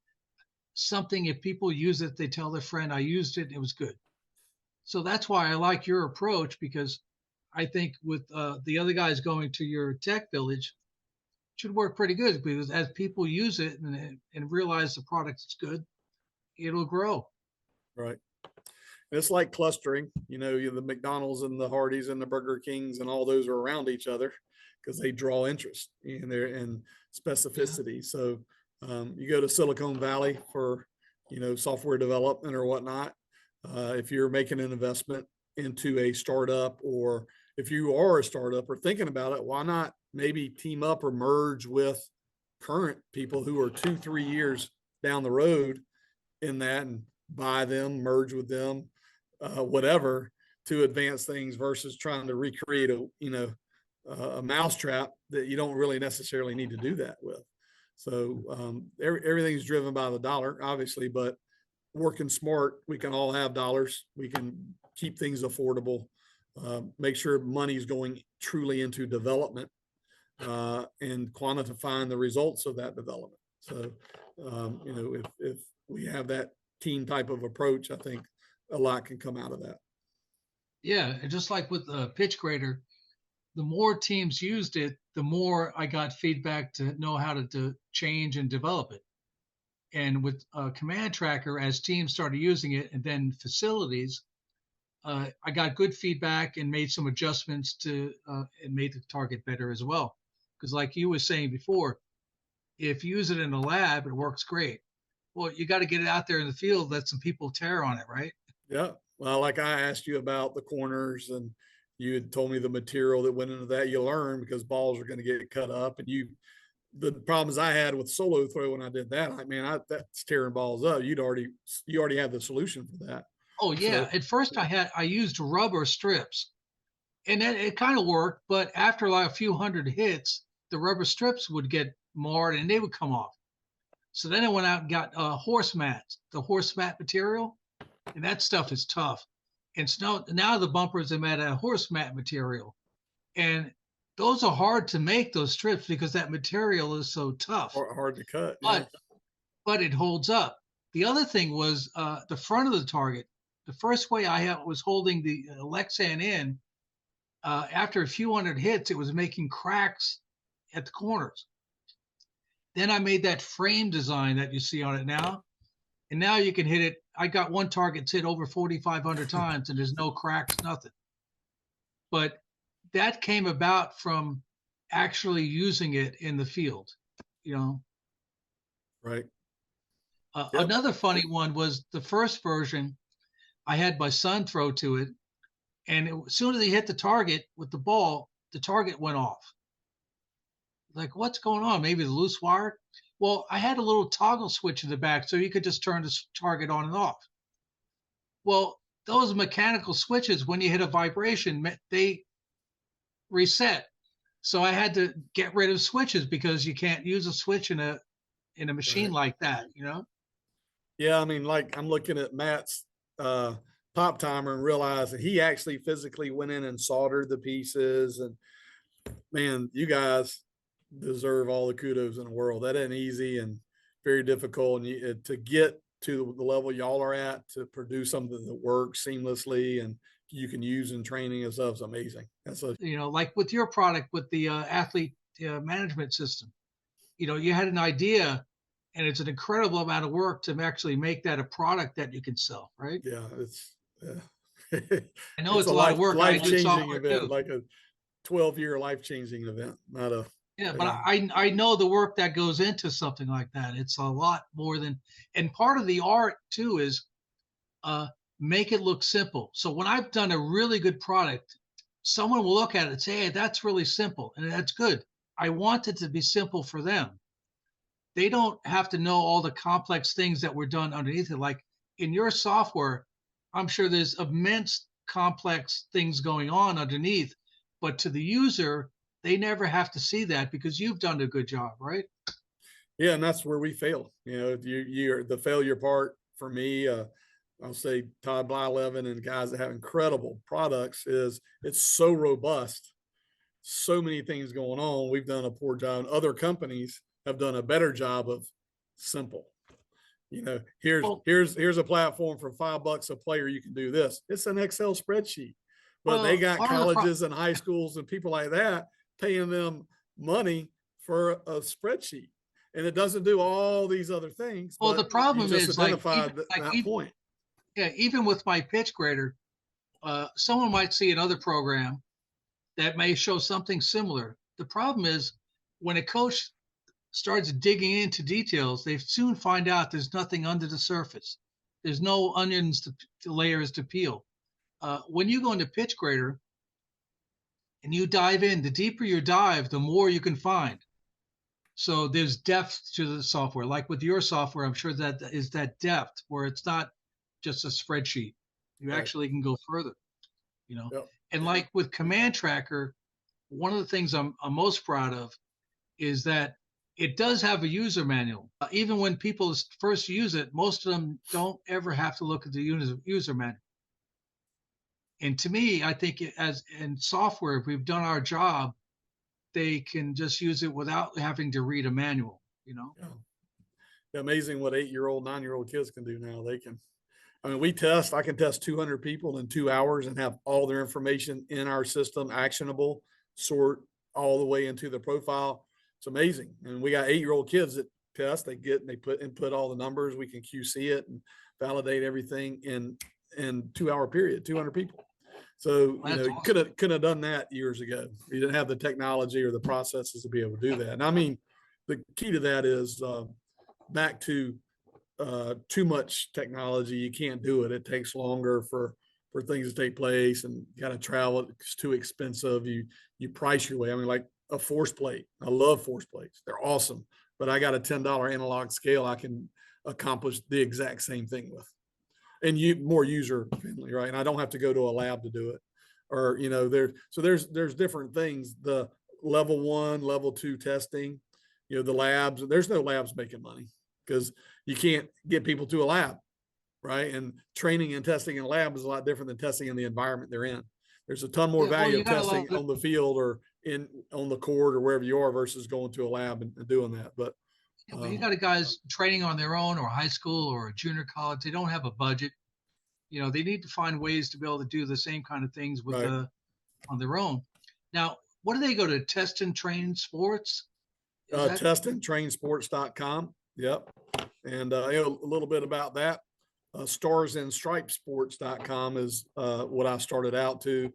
something, if people use it, they tell their friend, I used it and it was good. So that's why I like your approach, because I think with the other guys going to your tech village, should work pretty good, because as people use it and realize the product is good, it'll grow. Right. It's like clustering, the McDonald's and the Hardee's and the Burger Kings and all those are around each other because they draw interest in their and specificity. Yeah. So you go to Silicon Valley for software development or whatnot. If you're making an investment into a startup, or if you are a startup or thinking about it, why not maybe team up or merge with current people who are 2-3 years down the road in that, and buy them, merge with them, whatever, to advance things, versus trying to recreate a mousetrap that you don't really necessarily need to do that with. So everything's driven by the dollar, obviously, but working smart, we can all have dollars. We can keep things affordable, make sure money's going truly into development, and quantifying the results of that development. So, if we have that team type of approach, I think a lot can come out of that. Yeah, and just like with the pitch grader, the more teams used it, the more I got feedback to know how to change and develop it. And with Command Tracker, as teams started using it, and then facilities, I got good feedback and made some adjustments to and made the target better as well. Because like you were saying before, if you use it in a lab, it works great. Well, you got to get it out there in the field, let some people tear on it, right? Yeah. Well, like I asked you about the corners, and you had told me the material that went into that. You learn because balls are going to get cut up, and the problems I had with solo throw when I did that, like, man, that's tearing balls up. You already have the solution for that. Oh yeah. So At first I used rubber strips, and then it kind of worked, but after like a few hundred hits, the rubber strips would get marred and they would come off. So then I went out and got horse mats, the horse mat material, and that stuff is tough. And so now the bumpers are made out of horse mat material, and those are hard to make, those strips, because that material is so tough. hard to cut. Yeah. But it holds up. The other thing was the front of the target. The first way was holding the Lexan in. After a few hundred hits, it was making cracks at the corners. Then I made that frame design that you see on it now, and now you can hit it. I got one target hit over 4,500 times, and there's no cracks, nothing. But that came about from actually using it in the field, you know. Right. Yep. Another funny one was the first version. I had my son throw to it, and as soon as he hit the target with the ball, the target went off. Like, what's going on? Maybe the loose wire. Well, I had a little toggle switch in the back, so you could just turn the target on and off. Well, those mechanical switches, when you hit a vibration, they reset. So I had to get rid of switches, because you can't use a switch in a machine like that, you know? Yeah, I mean, like, I'm looking at Matt's pop timer and realize that he actually physically went in and soldered the pieces. And man, you guys deserve all the kudos in the world. That ain't easy and very difficult. And to get to the level y'all are at, to produce something that works seamlessly and you can use in training and stuff, is amazing. Like with your product, with the athlete management system, you had an idea, and it's an incredible amount of work to actually make that a product that you can sell, right? Yeah, I know it's a lot of work. Life-changing event, too. Like a 12-year life-changing event, not a. Yeah, but I know the work that goes into something like that. It's a lot more than, and part of the art too is make it look simple. So when I've done a really good product, someone will look at it and say, hey, that's really simple, and that's good. I want it to be simple for them. They don't have to know all the complex things that were done underneath it. Like in your software, I'm sure there's immense complex things going on underneath, but to the user, they never have to see that, because you've done a good job, right? Yeah, and that's where we fail. You're the failure part for me. I'll say Todd Blyleven and guys that have incredible products is it's so robust, so many things going on. We've done a poor job. Other companies have done a better job of simple. Here's a platform for $5 a player. You can do this. It's an Excel spreadsheet, but they got colleges and high schools and people like that paying them money for a spreadsheet, and it doesn't do all these other things. Well, the problem is identified that point. Yeah, even with my pitch grader, someone might see another program that may show something similar. The problem is when a coach starts digging into details, they soon find out there's nothing under the surface. There's no onions to layers to peel. When you go into pitch grader and you dive in, the deeper you dive, the more you can find. So there's depth to the software. Like with your software, I'm sure that is that depth where it's not just a spreadsheet. You Right. actually can go further, you know. Yep. And like with Command Tracker, one of the things I'm most proud of is that it does have a user manual. Even when people first use it, most of them don't ever have to look at the user manual. And to me, I think as in software, if we've done our job, they can just use it without having to read a manual, you know? Yeah. Amazing what 8-year-old, 9-year-old kids can do now. I mean, I can test 200 people in 2 hours and have all their information in our system, actionable, sort all the way into the profile. It's amazing. And we got 8-year-old kids that test, they input all the numbers. We can QC it and validate everything in 2-hour period, 200 people. So, That's you awesome. couldn't have done that years ago. You didn't have the technology or the processes to be able to do that. And I mean, the key to that is back to too much technology. You can't do it. It takes longer for things to take place, and you got to travel. It's too expensive. You price your way. I mean, like a force plate. I love force plates. They're awesome, but I got a $10 analog scale I can accomplish the exact same thing with, and more user friendly, right? And I don't have to go to a lab to do it, or there's different things. The level 1, level 2 testing, the labs. There's no labs making money because you can't get people to a lab, right? And training and testing in a lab is a lot different than testing in the environment they're in. There's a ton more Yeah, well, value you of got a testing lot of, on the field or on the court or wherever you are versus going to a lab and doing that. But yeah, but you got guys training on their own or high school or junior college. They don't have a budget. You know, they need to find ways to be able to do the same kind of things with right. On their own. Now, what do they go to test and train sports? Is that Testandtrainsports.com. Yep. And a little bit about that. Starsandstripesports.com is what I started out to.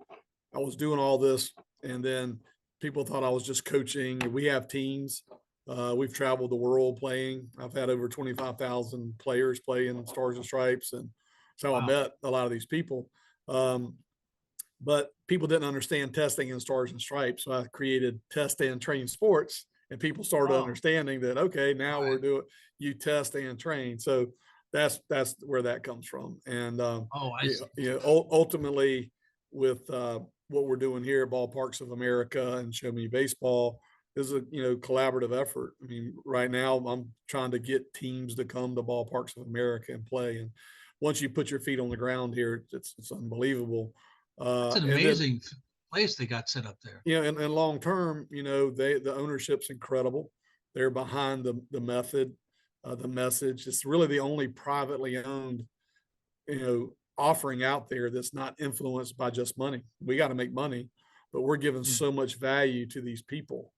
I was doing all this, and then people thought I was just coaching. We have teams. We've traveled the world playing. I've had over 25,000 players play in Stars and Stripes, and so I wow? met a lot of these people. But people didn't understand testing in Stars and Stripes, so I created Test and Train Sports, and people started Oh, understanding that, okay, now right. we're doing, you test and train. So that's where that comes from. And Oh, I see. ultimately with what we're doing here at Ballparks of America and ShoMe Baseball is a collaborative effort. I mean, right now I'm trying to get teams to come to Ballparks of America and play. And once you put your feet on the ground here, it's unbelievable. That's an And then, amazing place they got set up there. and long term, the ownership's incredible. They're behind the method, the message. It's really the only privately owned, offering out there that's not influenced by just money. We got to make money, but we're giving Hmm. so much value to these people,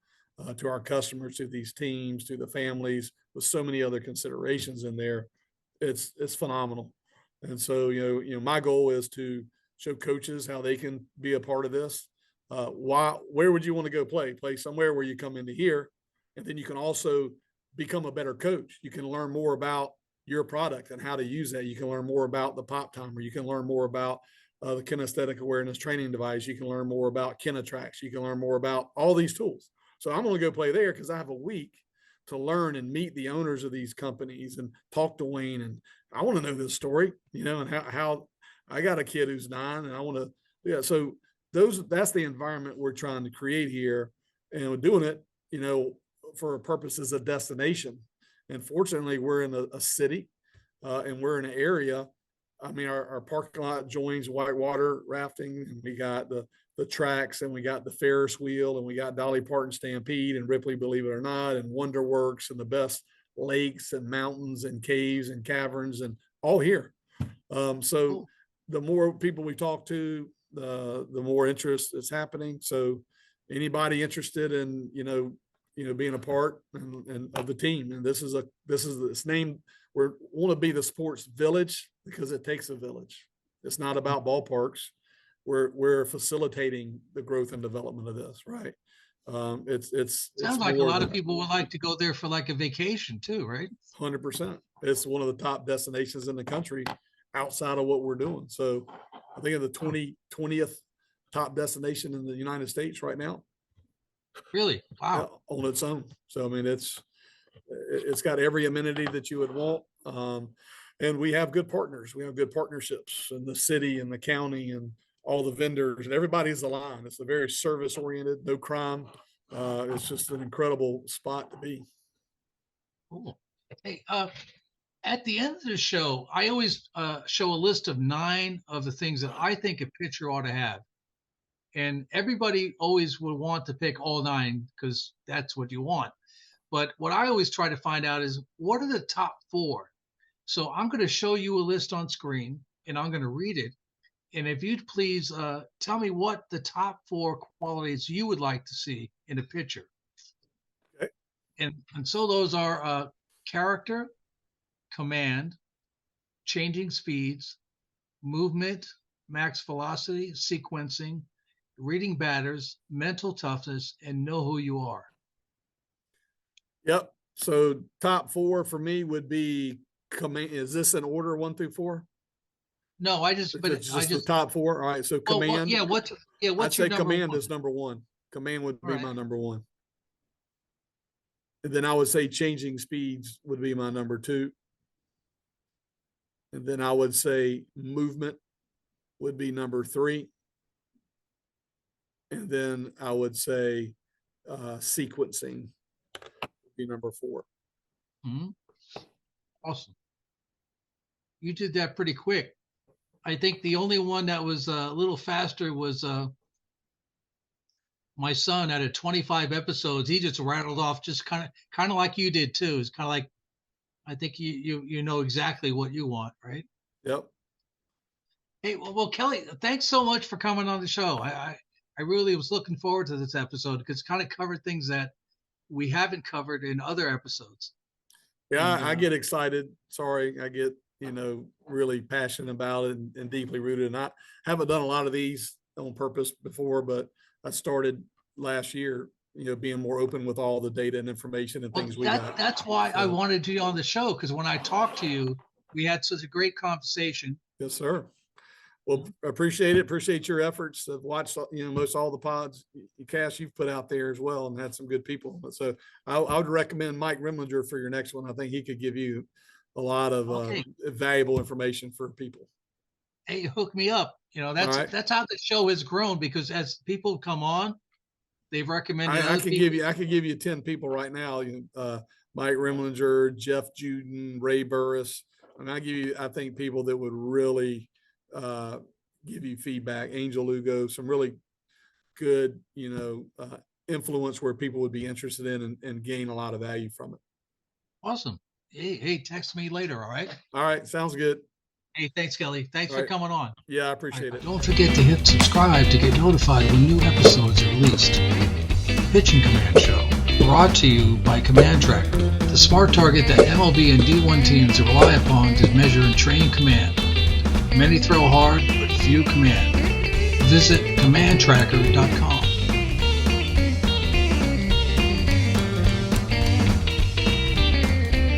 to our customers, to these teams, to the families, with so many other considerations in there. It's phenomenal. And so, my goal is to show coaches how they can be a part of this. Where would you want to go play somewhere where you come into here, and then you can also become a better coach. You can learn more about your product and how to use that. You can learn more about the pop timer. You can learn more about the kinesthetic awareness training device. You can learn more about Kinetrax. You can learn more about all these tools. So I'm going to go play there because I have a week to learn and meet the owners of these companies and talk to Wayne. And I want to know this story, and how I got a kid who's 9 and I want to, So that's the environment we're trying to create here, and we're doing it, for a purpose as a destination. And fortunately, we're in a city, and we're in an area. I mean, our parking lot joins whitewater rafting, and we got the tracks, and we got the Ferris wheel, and we got Dolly Parton Stampede and Ripley, Believe It or Not, and Wonderworks, and the best lakes and mountains and caves and caverns, and all here. So Cool. the more people we talk to, the more interest is happening. So anybody interested in, being a part and of the team. And this this name, we want to be the sports village because it takes a village. It's not about ballparks. We're facilitating the growth and development of this, right? It's Sounds like a more lot of than people would like to go there for like a vacation too, right? 100%. It's one of the top destinations in the country outside of what we're doing. So I think of the 20th top destination in the United States right now. Really? Wow. On its own. So, I mean, it's got every amenity that you would want. And we have good partners. We have good partnerships in the city and the county and all the vendors, and everybody's aligned. It's a very service oriented, no crime. It's just an incredible spot to be. Cool. Hey, at the end of the show, I always show a list of 9 of the things that I think a pitcher ought to have. And everybody always will want to pick all 9 because that's what you want. But what I always try to find out is what are the top 4? So I'm going to show you a list on screen and I'm going to read it. And if you'd please tell me what the top 4 qualities you would like to see in a pitcher. Okay. And so those are character, command, changing speeds, movement, max velocity, sequencing, reading batters, mental toughness, and know who you are. Yep. So top 4 for me would be command. Is this in order 1 through 4? No, I just The top 4. All right. So command. What's I'd say your command one? is number 1. Command would be Right. my number 1. And then I would say changing speeds would be my number 2. And then I would say movement would be number 3. And then I would say sequencing would be number 4. Mm-hmm. Awesome. You did that pretty quick. I think the only one that was a little faster was my son. Out of 25 episodes, he just rattled off just kind of like you did too. It's kind of like, I think you know exactly what you want, right? Yep. Hey, well, Kelly, thanks so much for coming on the show. I really was looking forward to this episode because it kind of covered things that we haven't covered in other episodes. Yeah, I get excited. Sorry, I get, really passionate about it and deeply rooted. And I haven't done a lot of these on purpose before, but I started last year, being more open with all the data and information and things we got. That's why I wanted you on the show, because when I talked to you, we had such a great conversation. Yes, sir. Well, appreciate it. Appreciate your efforts. I've watched, most all the pods, Cass, you've put out there as well and had some good people. So I would recommend Mike Rimlinger for your next one. I think he could give you a lot of valuable information for people. Hey, hook me up. That's how the show has grown, because as people come on, they've recommended. I could give you 10 people right now. Mike Rimlinger, Jeff Juden, Ray Burris. And I think people that would really give you feedback. Angel Lugo, some really good, influence where people would be interested in and gain a lot of value from it. Awesome. Hey, text me later. All right. All right. Sounds good. Hey, thanks, Kelly. Thanks for coming on. Yeah, I appreciate it. Don't forget to hit subscribe to get notified when new episodes are released. Pitching Command Show, brought to you by Command Trakker, the smart target that MLB and D1 teams rely upon to measure and train command. Many throw hard, but few command. Visit commandtrakker.com.